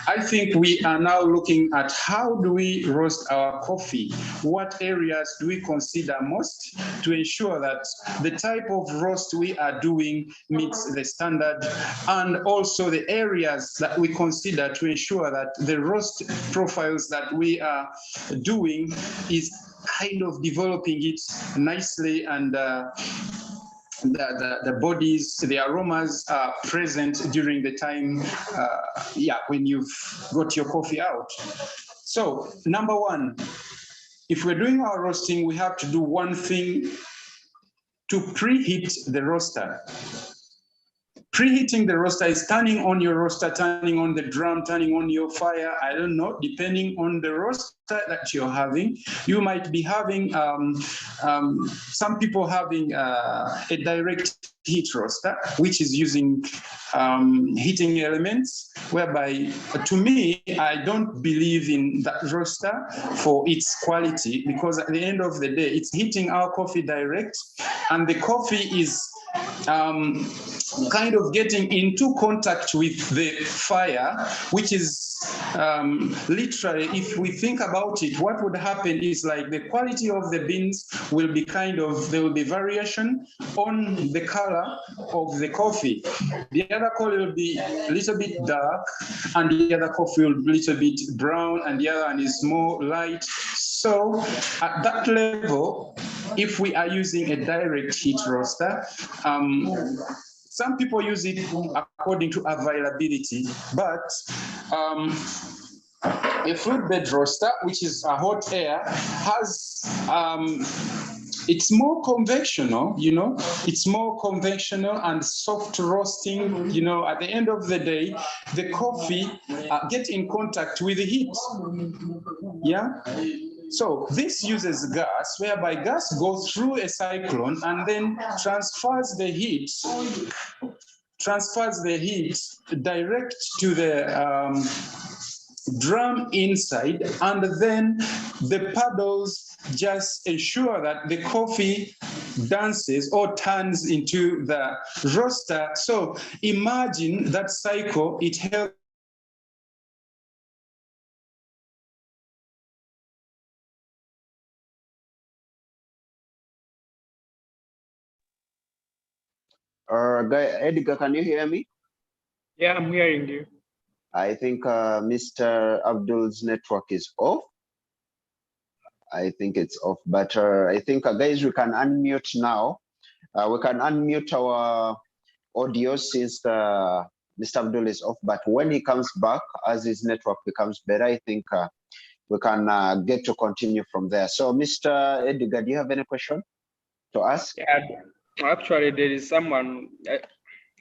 I think we are now looking at how do we roast our coffee? What areas do we consider most to ensure that the type of roast we are doing meets the standard, and also the areas that we consider to ensure that the roast profiles that we are doing is kind of developing it nicely, and the bodies, the aromas are present during the time, when you've got your coffee out. So number one, if we're doing our roasting, we have to do one thing to preheat the roaster. Preheating the roaster is turning on your roaster, turning on the drum, turning on your fire. I don't know, depending on the roaster that you're having. You might be having, some people having a direct heat roaster, which is using heating elements, whereby to me, I don't believe in that roaster for its quality, because at the end of the day, it's heating our coffee direct, and the coffee is kind of getting into contact with the fire, which is literally, if we think about it, what would happen is like the quality of the beans will be kind of, there will be variation on the color of the coffee. The other color will be a little bit dark, and the other coffee will be a little bit brown, and the other one is more light. So at that level, if we are using a direct heat roaster, some people use it according to availability, but a fruit bed roaster, which is a hot air, has it's more conventional, you know, it's more conventional and soft roasting, you know, at the end of the day, the coffee get in contact with the heat. Yeah. So this uses gas, whereby gas goes through a cyclone and then transfers the heat direct to the drum inside, and then the paddles just ensure that the coffee dances or turns into the roaster. So imagine that cycle, it helps. Edgar, can you hear me? Yeah, I'm hearing you. I think Mr. Abdul's network is off. I think it's off, but I think, guys, we can unmute now. We can unmute our audio since Mr. Abdul is off, but when he comes back, as his network becomes better, I think we can get to continue from there. So, Mr. Edgar, do you have any question to ask? Yeah, actually, there is someone,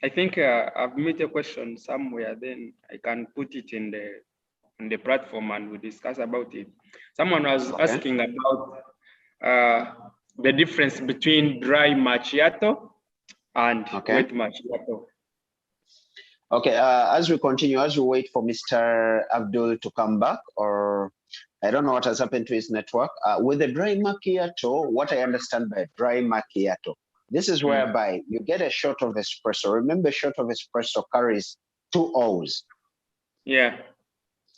I think I've made a question somewhere, then I can put it in the platform and we discuss about it. Someone was asking about the difference between dry macchiato and wet macchiato. Okay, as we continue, as we wait for Mr. Abdul to come back, or I don't know what has happened to his network. With the dry macchiato, what I understand by dry macchiato, this is whereby you get a shot of espresso. Remember, shot of espresso carries 2 O's. Yeah.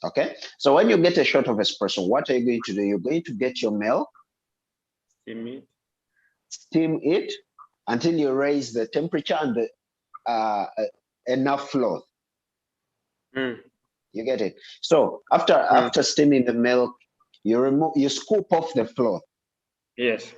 Okay, so when you get a shot of espresso, what are you going to do? You're going to get your milk, steam it until you raise the temperature and the enough flow. You get it? So after steaming the milk, you scoop off the flow. Yes.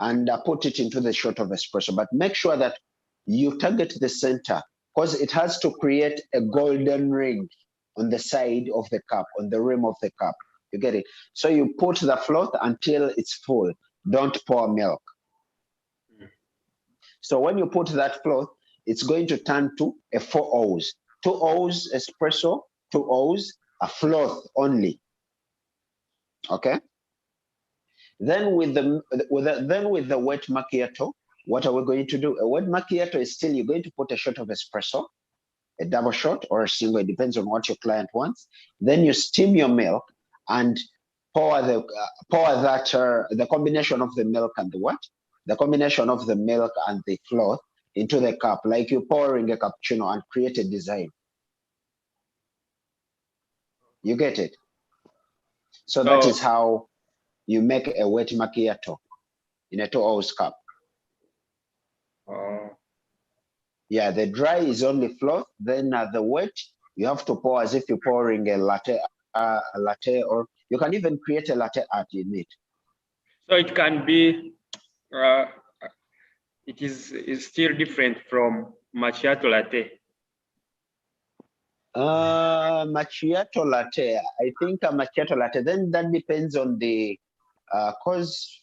And put it into the shot of espresso, but make sure that you target the center, because it has to create a golden ring on the side of the cup, on the rim of the cup. You get it? So you put the float until it's full. Don't pour milk. So when you put that float, it's going to turn to a 4 O's. 2 O's espresso, 2 O's, a float only. Okay? Then with the wet macchiato, what are we going to do? A wet macchiato is still, you're going to put a shot of espresso, a double shot or a single, it depends on what your client wants. Then you steam your milk and pour the combination of the milk and the what? The combination of the milk and the float into the cup, like you're pouring a cappuccino, and create a design. You get it? So that is how you make a wet macchiato in a 2 O's cup. Yeah, the dry is only float. Then the wet, you have to pour as if you're pouring a latte, or you can even create a latte art in it. So it can be, it is still different from macchiato latte. Macchiato latte. I think a macchiato latte. Then that depends on the, cause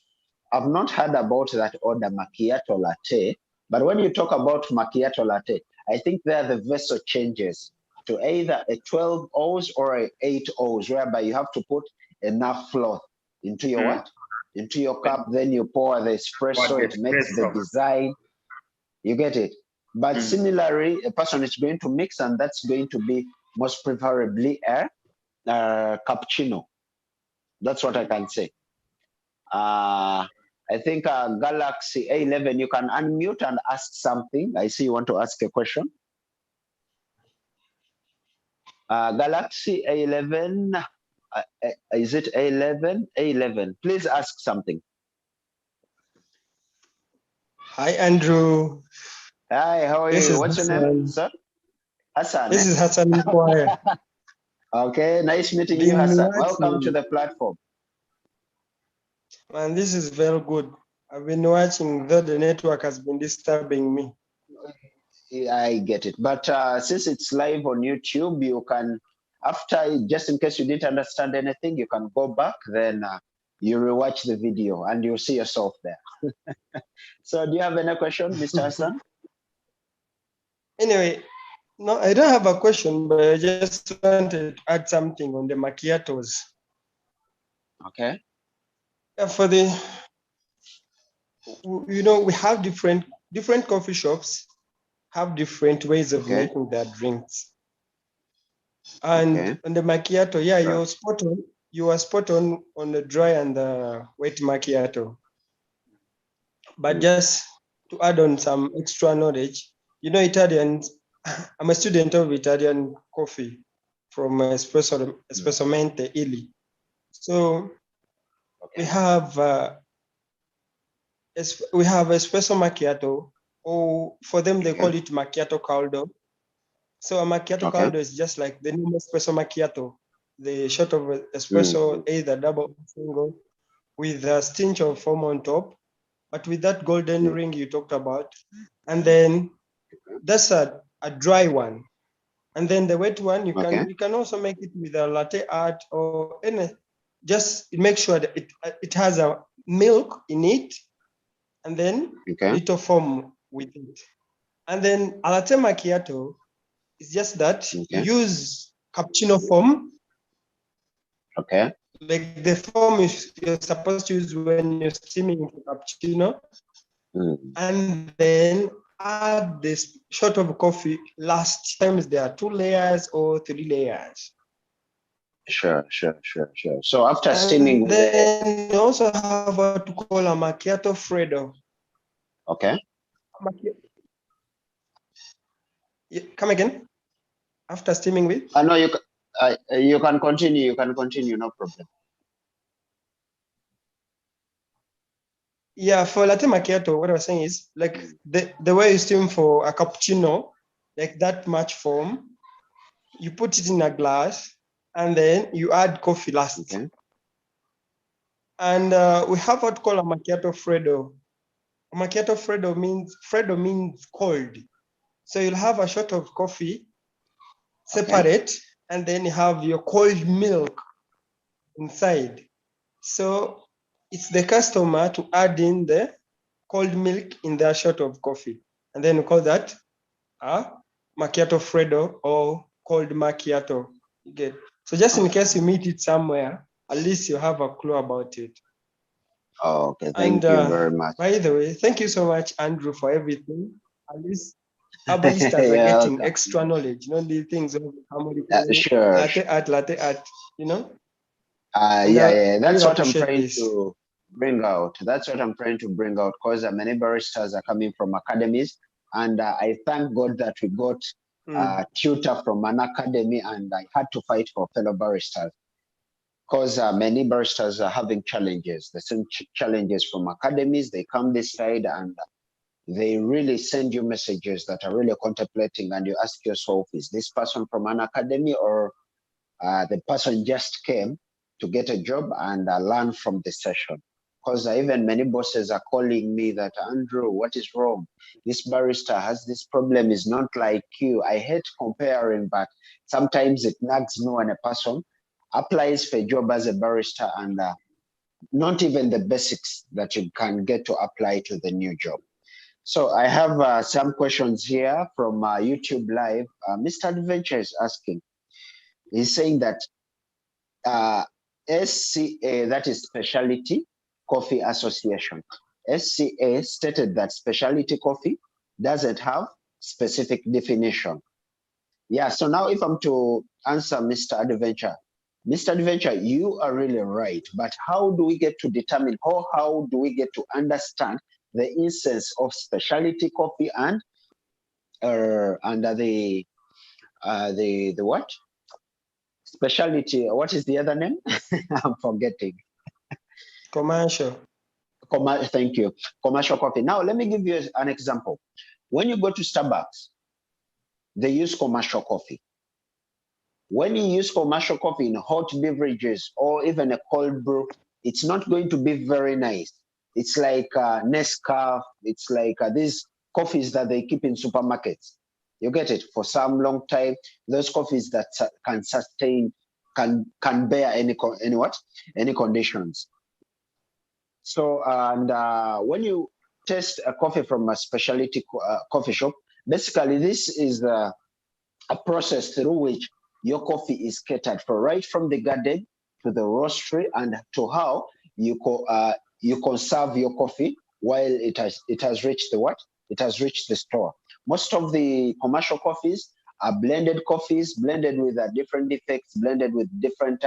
I've not heard about that order macchiato latte. But when you talk about macchiato latte, I think there the vessel changes to either a 12 oz or a 8 oz, whereby you have to put enough froth into your what? Into your cup. Then you pour the espresso. It makes the design. You get it. But similarly, a person is going to mix, and that's going to be most preferably a cappuccino. That's what I can say. I think Galaxy A11, you can unmute and ask something. I see you want to ask a question. Galaxy A11, is it A11? A11, please ask something. Hi, Andrew. Hi, how are you? What's your name, sir? Hassan. This is Hassan Mkwaya. Okay, nice meeting you, Hassan. Welcome to the platform. Man, this is very good. I've been watching, though the network has been disturbing me. I get it. But since it's live on YouTube, you can, after, just in case you didn't understand anything, you can go back, then you rewatch the video and you'll see yourself there. So do you have any question, Mr. Hassan? Anyway, no, I don't have a question, but I just wanted to add something on the macchiatos. Okay. For the, you know, we have different coffee shops have different ways of making their drinks. And on the macchiato, yeah, you're spot on. You are spot on the dry and the wet macchiato. But just to add on some extra knowledge, you know, Italians, I'm a student of Italian coffee from Espressamente, Italy. So we have espresso macchiato, or for them they call it macchiato caldo. So a macchiato caldo is just like the normal espresso macchiato, the shot of espresso, either double or single, with a stench of foam on top, but with that golden ring you talked about. And then that's a dry one. And then the wet one, you can also make it with a latte art or any, just make sure that it has a milk in it, and then a little foam with it. And then a latte macchiato is just that you use cappuccino foam. Okay. Like the foam you're supposed to use when you're steaming cappuccino. And then add this shot of coffee. Last times there are 2 layers or 3 layers. Sure. So after steaming, then you also have what to call a macchiato freddo. Okay. Come again? After steaming with? No, you can continue. You can continue. No problem. Yeah, for latte macchiato, what I was saying is like the way you steam for a cappuccino, like that much foam, you put it in a glass and then you add coffee last. Okay. And we have what called a macchiato freddo. A macchiato freddo means cold. So you'll have a shot of coffee separate, and then you have your cold milk inside. So it's the customer to add in the cold milk in their shot of coffee. And then we call that a macchiato freddo or cold macchiato. You get. So just in case you meet it somewhere, at least you have a clue about it. Oh, okay, thank you very much. By the way, thank you so much, Andrew, for everything. At least herbalists are getting extra knowledge, you know, the things of sure. latte art, you know? Yeah, that's what I'm trying to bring out. That's what I'm trying to bring out, because many baristas are coming from academies, and I thank God that we got a tutor from an academy, and I had to fight for fellow baristas, because many baristas are having challenges, the same challenges from academies. They come this side and they really send you messages that are really contemplating, and you ask yourself, is this person from an academy, or the person just came to get a job and learn from the session? because even many bosses are calling me that, Andrew, what is wrong? This barista has this problem, is not like you. I hate comparing, but sometimes it nags me when a person applies for a job as a barista and not even the basics that you can get to apply to the new job. So I have some questions here from YouTube Live. Mr. Adventure is asking, he's saying that SCA, that is Specialty Coffee Association, SCA stated that specialty coffee doesn't have specific definition. Yeah, so now if I'm to answer Mr. Adventure, you are really right, but how do we get to determine, or how do we get to understand the essence of specialty coffee and the what? Specialty, what is the other name? I'm forgetting. Commercial. Thank you. Commercial coffee. Now, let me give you an example. When you go to Starbucks, they use commercial coffee. When you use commercial coffee in hot beverages or even a cold brew, it's not going to be very nice. It's like Nescafe. It's like these coffees that they keep in supermarkets. You get it? For some long time, those coffees that can sustain, can bear any conditions. So, and when you taste a coffee from a specialty coffee shop, basically this is a process through which your coffee is catered for, right from the garden to the roastery and to how you conserve your coffee while it has reached the what? It has reached the store. Most of the commercial coffees are blended coffees, blended with different defects, blended with different.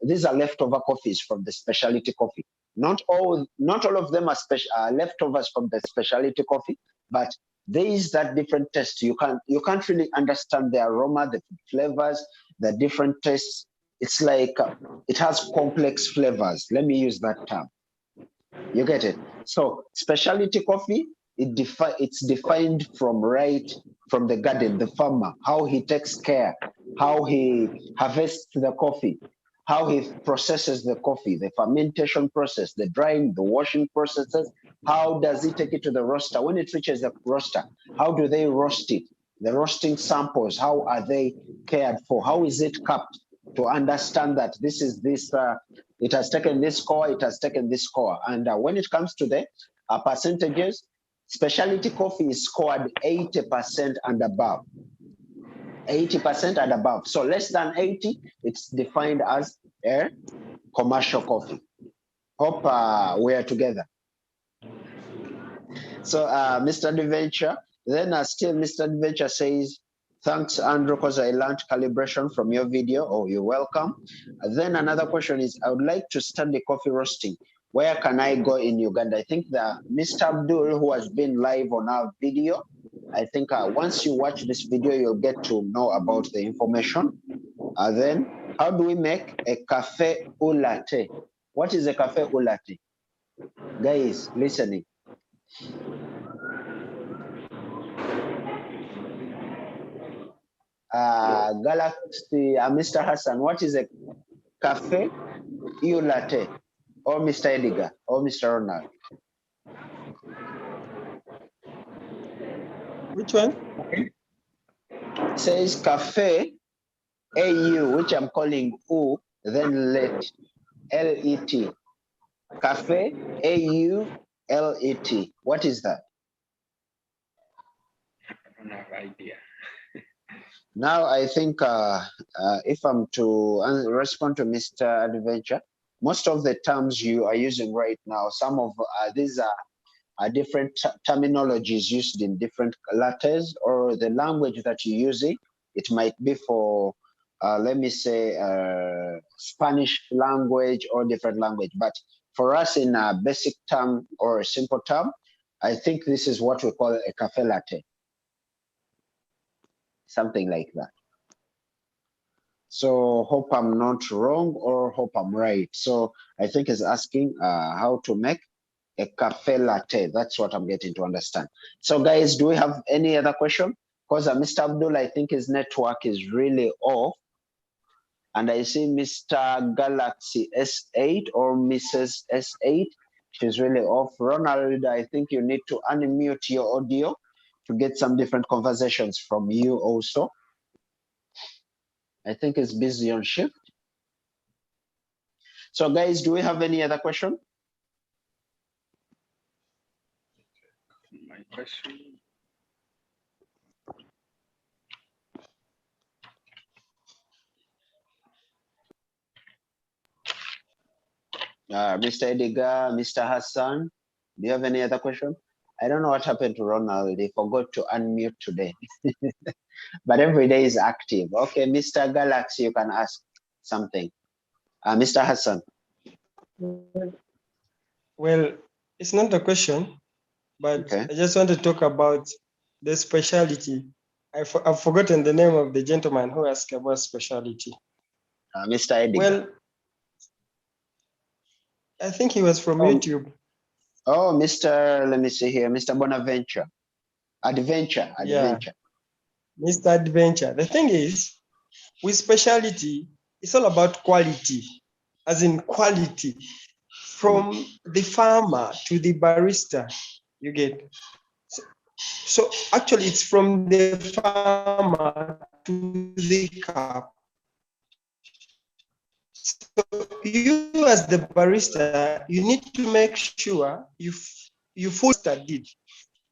These are leftover coffees from the specialty coffee. Not all of them are leftovers from the specialty coffee, but there is that different taste. You can't really understand the aroma, the flavors, the different tastes. It's like it has complex flavors. Let me use that term. You get it? So specialty coffee, it's defined from the garden, the farmer, how he takes care, how he harvests the coffee, how he processes the coffee, the fermentation process, the drying, the washing processes. How does he take it to the roaster? When it reaches the roaster, how do they roast it? The roasting samples, how are they cared for? How is it capped to understand that this is this, it has taken this score, it has taken this score. And when it comes to the percentages, specialty coffee is scored 80% and above. 80% and above. So less than 80, it's defined as a commercial coffee. Hope we are together. So Mr. Adventure, then still Mr. Adventure says, thanks, Andrew, because I learned calibration from your video. Oh, you're welcome. Then another question is, I would like to study coffee roasting. Where can I go in Uganda? I think that Mr. Abdul, who has been live on our video, I think once you watch this video, you'll get to know about the information. Then, how do we make a cafe au latte? What is a cafe au latte? Guys, listening. Galaxy, Mr. Hassan, what is a cafe au latte? Or Mr. Edgar, or Mr. Ronald? Which one? It says cafe AU, which I'm calling U, then let LET. Cafe AU LET. What is that? I don't have idea. Now I think if I'm to respond to Mr. Adventure, most of the terms you are using right now, some of these are different terminologies used in different letters, or the language that you're using. It might be for, let me say, Spanish language or different language. But for us in a basic term or a simple term, I think this is what we call a cafe latte. Something like that. So hope I'm not wrong or hope I'm right. So I think he's asking how to make a cafe latte. That's what I'm getting to understand. So guys, do we have any other question? Because Mr. Abdul, I think his network is really off. And I see Mr. Galaxy S8 or Mrs. S8. She's really off. Ronald, I think you need to unmute your audio to get some different conversations from you also. I think it's busy on shift. So guys, do we have any other question? My question. Mr. Edgar, Mr. Hassan, do you have any other question? I don't know what happened to Ronald. He forgot to unmute today. But every day is active. Okay, Mr. Galaxy, you can ask something. Mr. Hassan. Well, it's not a question, but Okay. I just want to talk about the specialty. I've forgotten the name of the gentleman who asked about specialty. Mr. Edgar. Well, I think he was from YouTube. Oh, Mr. Let me see here, Mr. Bonaventure. Adventure. Yeah, Mr. Adventure. The thing is, with specialty, it's all about quality, as in quality, from the farmer to the barista, you get. So actually, it's from the farmer to the cup. So you as the barista, you need to make sure you fully did.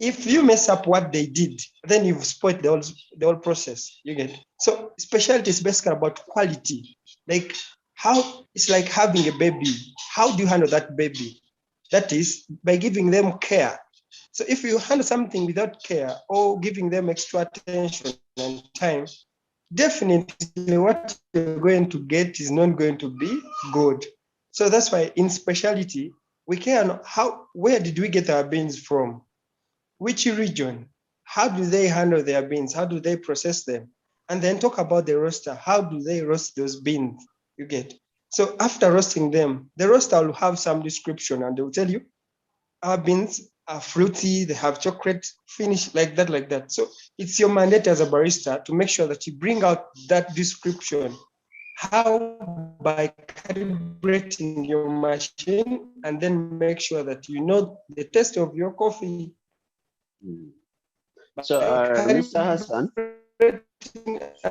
If you mess up what they did, then you've spoiled the whole process. You get. So specialty is basically about quality. Like how it's like having a baby. How do you handle that baby? That is by giving them care. So if you handle something without care or giving them extra attention and time, definitely what you're going to get is not going to be good. So that's why in specialty, we care on where did we get our beans from? Which region? How do they handle their beans? How do they process them? And then talk about the roaster. How do they roast those beans? You get. So after roasting them, the roaster will have some description and they will tell you, our beans are fruity, they have chocolate finish, like that. So it's your mandate as a barista to make sure that you bring out that description. How? By calibrating your machine and then make sure that you know the taste of your coffee. So, Mr. Hassan.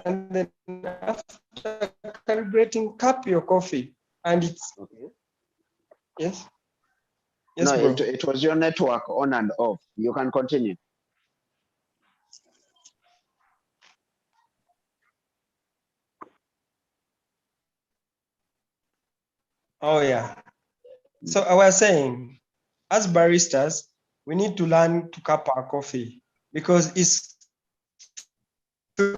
And then after calibrating, cup your coffee. And it's, okay. Yes? Yes, no, it was your network on and off. You can continue. Oh, yeah. So I was saying, as baristas, we need to learn to cup our coffee because it's through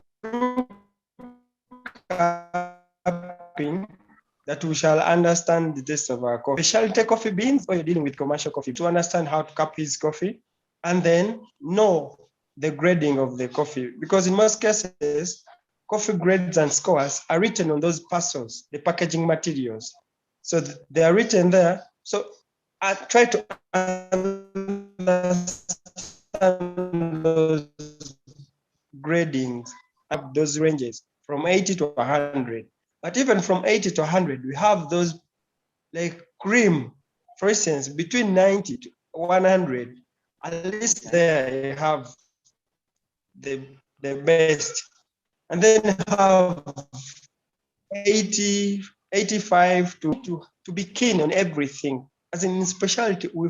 cupping that we shall understand the taste of our coffee. Specialty coffee beans, or you're dealing with commercial coffee, to understand how to cup his coffee and then know the grading of the coffee. Because in most cases, coffee grades and scores are written on those parcels, the packaging materials. So they are written there. So I try to understand those gradings, those ranges from 80 to 100. But even from 80 to 100, we have those like cream, for instance, between 90 to 100. At least there you have the best. And then have 80, 85 to be keen on everything. As in specialty, we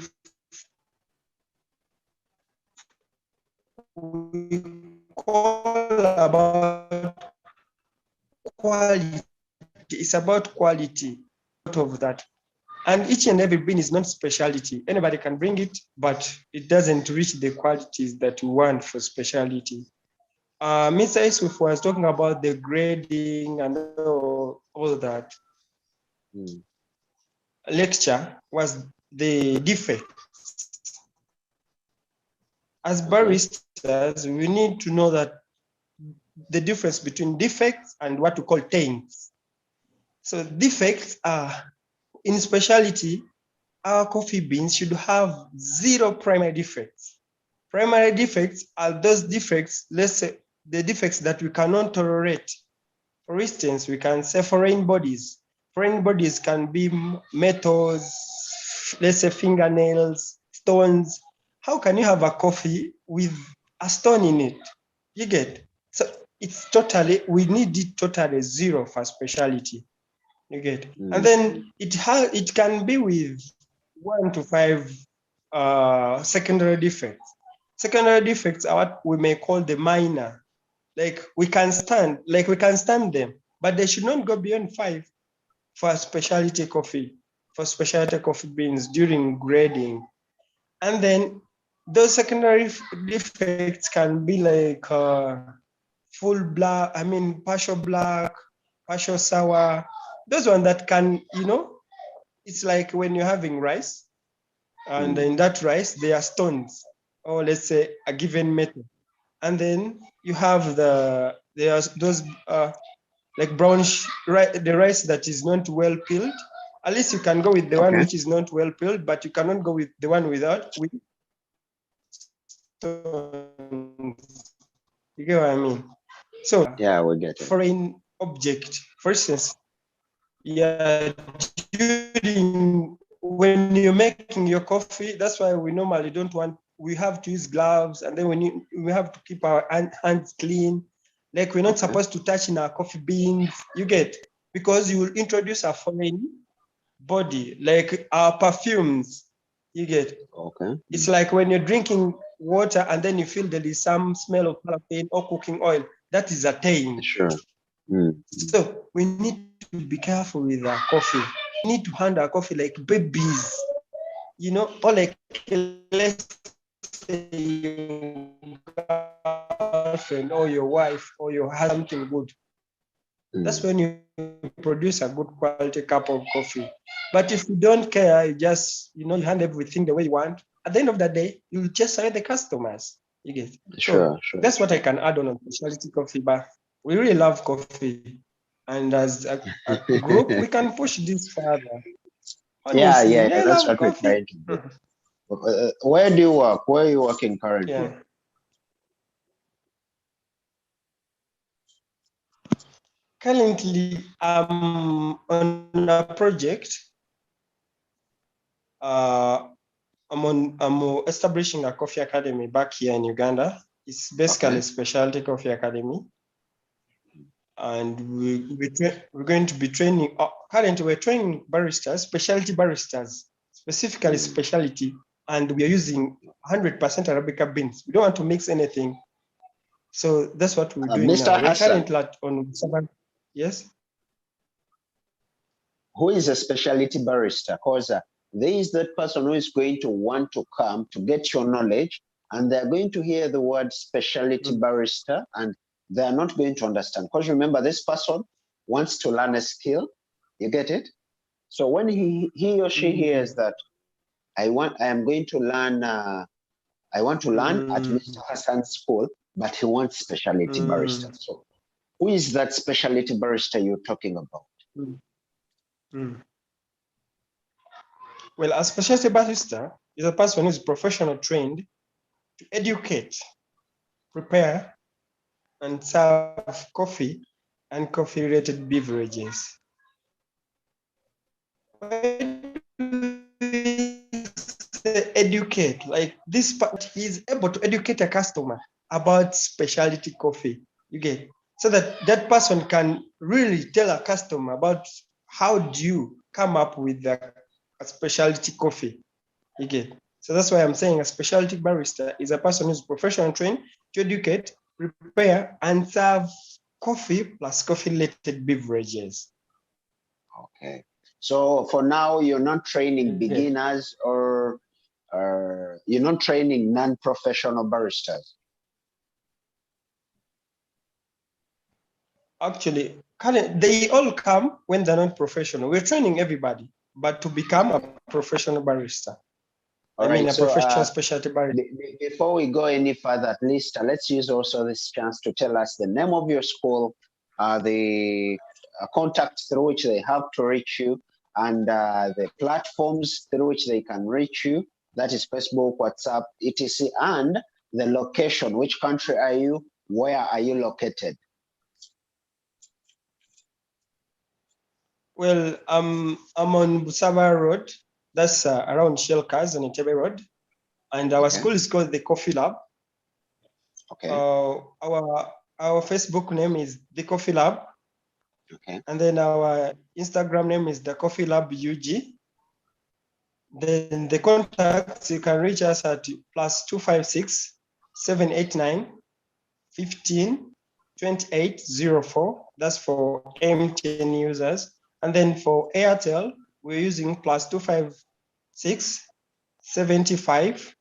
call about quality. It's about quality out of that. And each and every bean is not specialty. Anybody can bring it, but it doesn't reach the qualities that we want for specialty. Mr. Isuf was talking about the grading and all that. Lecture was the defect. As baristas, we need to know that the difference between defects and what we call taints. So defects are, in specialty, our coffee beans should have 0 primary defects. Primary defects are those defects, let's say the defects that we cannot tolerate. For instance, we can say foreign bodies. Foreign bodies can be metals, let's say fingernails, stones. How can you have a coffee with a stone in it? You get? So it's totally, we need it totally zero for specialty. You get? And then it can be with 1 to 5 secondary defects. Secondary defects are what we may call the minor. Like we can stand them, but they should not go beyond 5 for specialty coffee, for specialty coffee beans during grading. And then those secondary defects can be like full black, partial black, partial sour. Those ones that can, it's like when you're having rice, and in that rice, there are stones, or let's say a given metal. And then you have there's those like brownish, the rice that is not well peeled. At least you can go with the one which is not well peeled, but you cannot go with the one without with stones. You get what I mean? So yeah, we get it. Foreign object, for instance, during when you're making your coffee, that's why we normally don't want, we have to use gloves, and then we have to keep our hands clean. Like we're not supposed to touch in our coffee beans, you get, because you will introduce a foreign body, like our perfumes, you get. It's like when you're drinking water and then you feel there is some smell of paraffin or cooking oil, that is a taint. Sure. So we need to be careful with our coffee. We need to handle our coffee like babies, or like, let's say your girlfriend or your wife or your husband, something good. That's when you produce a good quality cup of coffee. But if you don't care, you just, you hand everything the way you want, at the end of the day, you'll just serve the customers. You get? Sure. That's what I can add on specialty coffee. But we really love coffee. And as a group, we can push this further. Honestly, yeah, that's what we're trying to do. Where do you work? Where are you working currently? Yeah. Currently, I'm on a project. I'm establishing a coffee academy back here in Uganda. It's basically a specialty coffee academy. And we're going to be training, currently we're training baristas, specialty baristas, specifically specialty, and we are using 100% Arabica beans. We don't want to mix anything. So that's what we're doing Mr. now. We're Hassan, currently on 7. Yes? Who is a specialty barista? Because there is that person who is going to want to come to get your knowledge, and they're going to hear the word specialty barista, and they're not going to understand. Because remember, this person wants to learn a skill. You get it? So when he or she hears that I am going to learn, I want to learn at Mr. Hassan's school, but he wants specialty barista. So who is that specialty barista you're talking about? Well, a specialty barista is a person who is professional trained to educate, prepare, and serve coffee and coffee-related beverages. Educate, like this part, he's able to educate a customer about specialty coffee. You get, so that person can really tell a customer about how do you come up with a specialty coffee. You get. So that's why I'm saying a specialty barista is a person who's professional trained to educate, prepare, and serve coffee plus coffee-related beverages. Okay. So for now, you're not training beginners or you're not training non-professional baristas? Actually, they all come when they're not professional. We're training everybody, but to become a professional barista. All right, a professional specialty barista. Before we go any further, at least let's use also this chance to tell us the name of your school, the contacts through which they have to reach you, and the platforms through which they can reach you. That is Facebook, WhatsApp, etc. And the location. Which country are you? Where are you located? Well, I'm on Busaba Road. That's around Shell Cars on Entebbe Road. And our Okay. school is called the Coffee Lab. Okay. Our Facebook name is the Coffee Lab. Okay. And then our Instagram name is the Coffee Lab UG. Then the contacts, you can reach us at +256 789 15 2804. That's for MTN users. And then for Airtel, we're using +256 75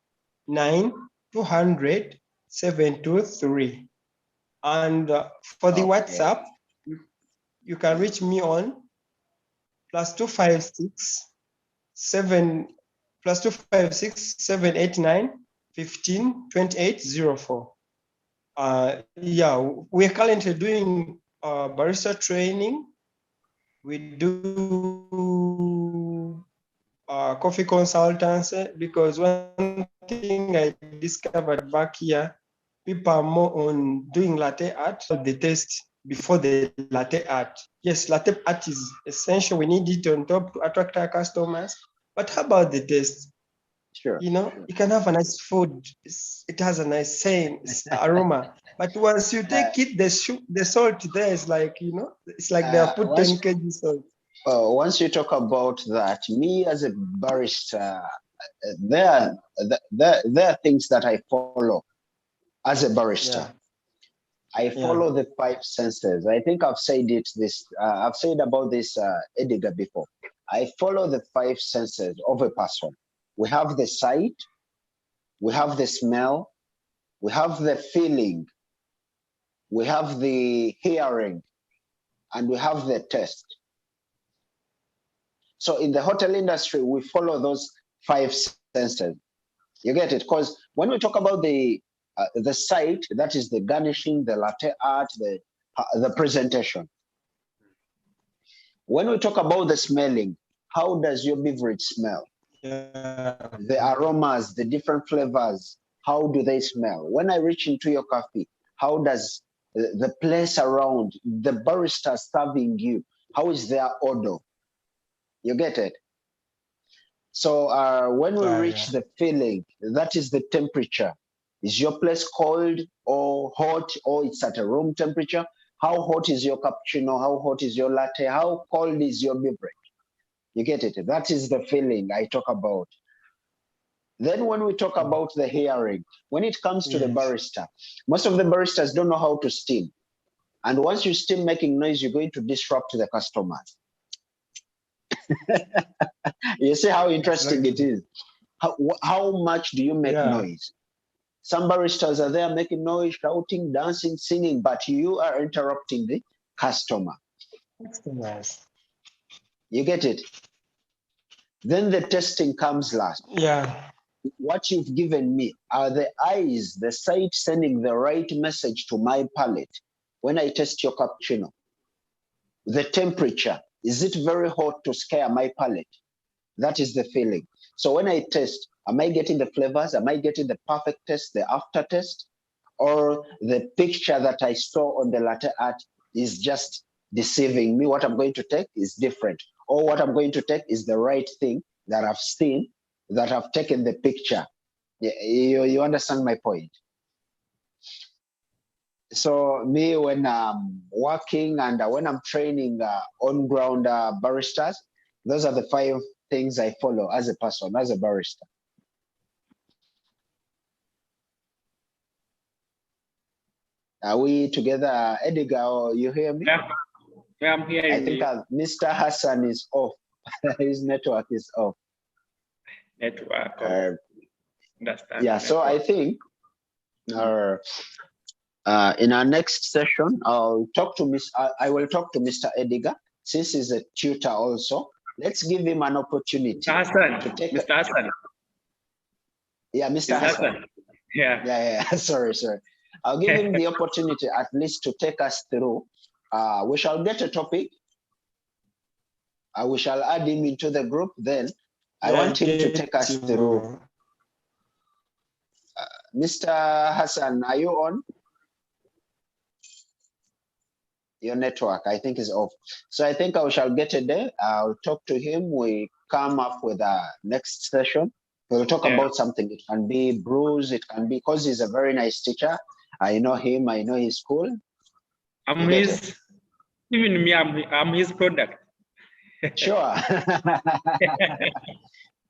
9 200 723. And for the Okay. WhatsApp, you can reach me on +256 789 15 2804. Yeah, we're currently doing barista training. We do coffee consultancy, because one thing I discovered back here, people are more on doing latte art, so the taste before the latte art. Yes, latte art is essential. We need it on top to attract our customers. But how about the taste? Sure. You know, you can have a nice food. It has a nice scent, aroma. But once you take it, the salt there is like, you know, it's like they have put 10 kg salt. Once you talk about that, me as a barista, there are things that I follow as a barista. Yeah. I follow the 5 senses. I think I've said I've said about this Edgar before. I follow the 5 senses of a person. We have the sight, we have the smell, we have the feeling, we have the hearing, and we have the taste. So in the hotel industry, we follow those 5 senses. You get it? Because when we talk about the sight, that is the garnishing, the latte art, the presentation. When we talk about the smelling, how does your beverage smell? Yeah. The aromas, the different flavors, how do they smell? When I reach into your coffee, how does the place around, the barista serving you, how is their odor? You get it? So when we reach the feeling, that is the temperature. Is your place cold or hot, or it's at a room temperature? How hot is your cappuccino? How hot is your latte? How cold is your beverage? You get it? That is the feeling I talk about. Then when we talk about the hearing, when it comes to the barista, most of the baristas don't know how to steam. And once you steam making noise, you're going to disrupt the customers. You see how interesting it is. How much do you make noise? Some baristas are there making noise, shouting, dancing, singing, but you are interrupting the customer. Customers. You get it? Then the testing comes last. Yeah. What you've given me, are the eyes, the sight sending the right message to my palate when I test your cappuccino? The temperature, is it very hot to scare my palate? That is the feeling. So when I taste, am I getting the flavors? Am I getting the perfect taste, the aftertaste? Or the picture that I saw on the latte art is just deceiving me? What I'm going to take is different. Or what I'm going to take is the right thing that I've seen, that I've taken the picture. You understand my point? So me, when I'm working and when I'm training on-ground baristas, those are the 5 things I follow as a person, as a barista. Are we together, Edgar? Or you hear me? Yeah, I'm hearing I think Mr. Hassan is off. His network is off. Network. Understand. Yeah, so I think in our next session, I will talk to Mr. Edgar, since he's a tutor also. Let's give him an opportunity. Mr. Hassan. Yeah, Mr. Hassan. Yeah. Sorry. I'll give him the opportunity at least to take us through. We shall get a topic. We shall add him into the group. Then I want him to take us through. Mr. Hassan, are you on? Your network, I think, is off. So I think I shall get it there. I'll talk to him. We come up with a next session. We'll talk about something. It can be brews. It can be, because he's a very nice teacher. I know him. I know his school. I'm his, even me, I'm his product. Sure.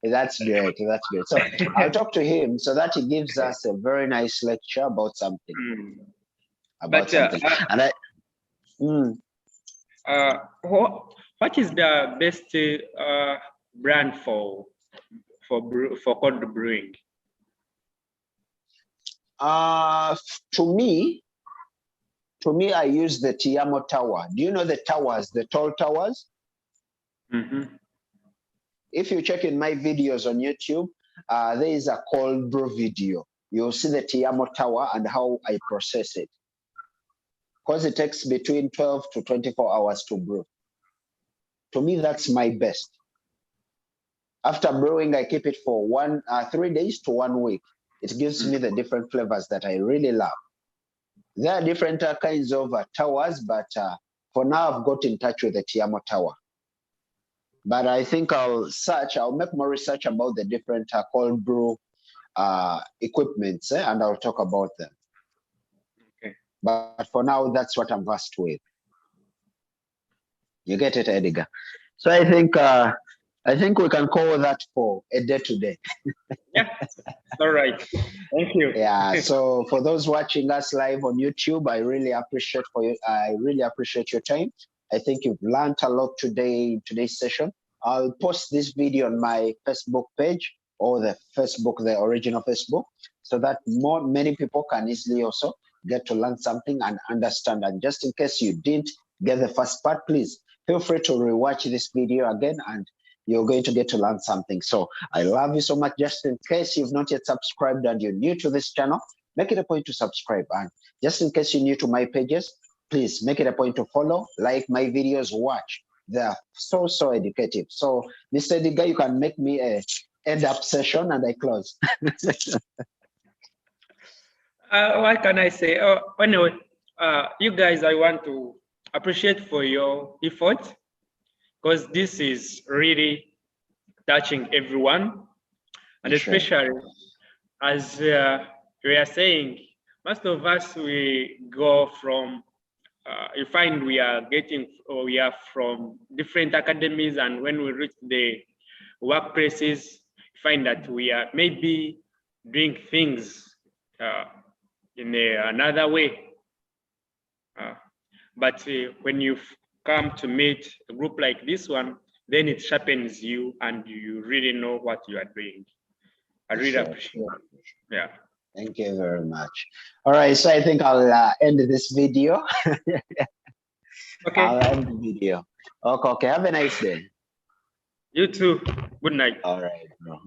That's great. That's great. So I'll talk to him so that he gives us a very nice lecture about something. About something. And what is the best brand for cold brewing? To me, I use the Tiamo Tower. Do you know the towers, the tall towers? If you check in my videos on YouTube, there is a cold brew video. You'll see the Tiamo Tower and how I process it. Because it takes between 12 to 24 hours to brew. To me, that's my best. After brewing, I keep it for 3 days to 1 week. It gives me the different flavors that I really love. There are different kinds of towers, but for now, I've got in touch with the Tiamo Tower. But I think I'll make more research about the different cold brew equipments, and I'll talk about them. Okay. But for now, that's what I'm versed with. You get it, Edgar? So I think we can call that for a day today. Yeah, all right. Thank you. Yeah. So for those watching us live on YouTube, I really appreciate your time. I think you've learned a lot today in today's session. I'll post this video on my Facebook page or the original Facebook, so that many people can easily also get to learn something and understand. And just in case you didn't get the first part, please feel free to rewatch this video again, and you're going to get to learn something. So I love you so much. Just in case you've not yet subscribed and you're new to this channel, make it a point to subscribe. And just in case you're new to my pages, please make it a point to follow, like my videos, watch. They're so educative. So, Mr. Edgar, you can make me a end up session and I close. What can I say? Anyway, you guys, I want to appreciate for your effort, because this is really touching everyone, and especially as we are saying, most of us, we go from you find we are from different academies, and when we reach the workplaces, you find that we are maybe doing things in another way. But when you come to meet a group like this one, then it sharpens you and you really know what you are doing. I really appreciate it. Yeah. Thank you very much. All right, so I think I'll end this video. Okay. I'll end the video. Okay, have a nice day. You too. Good night. All right, bro.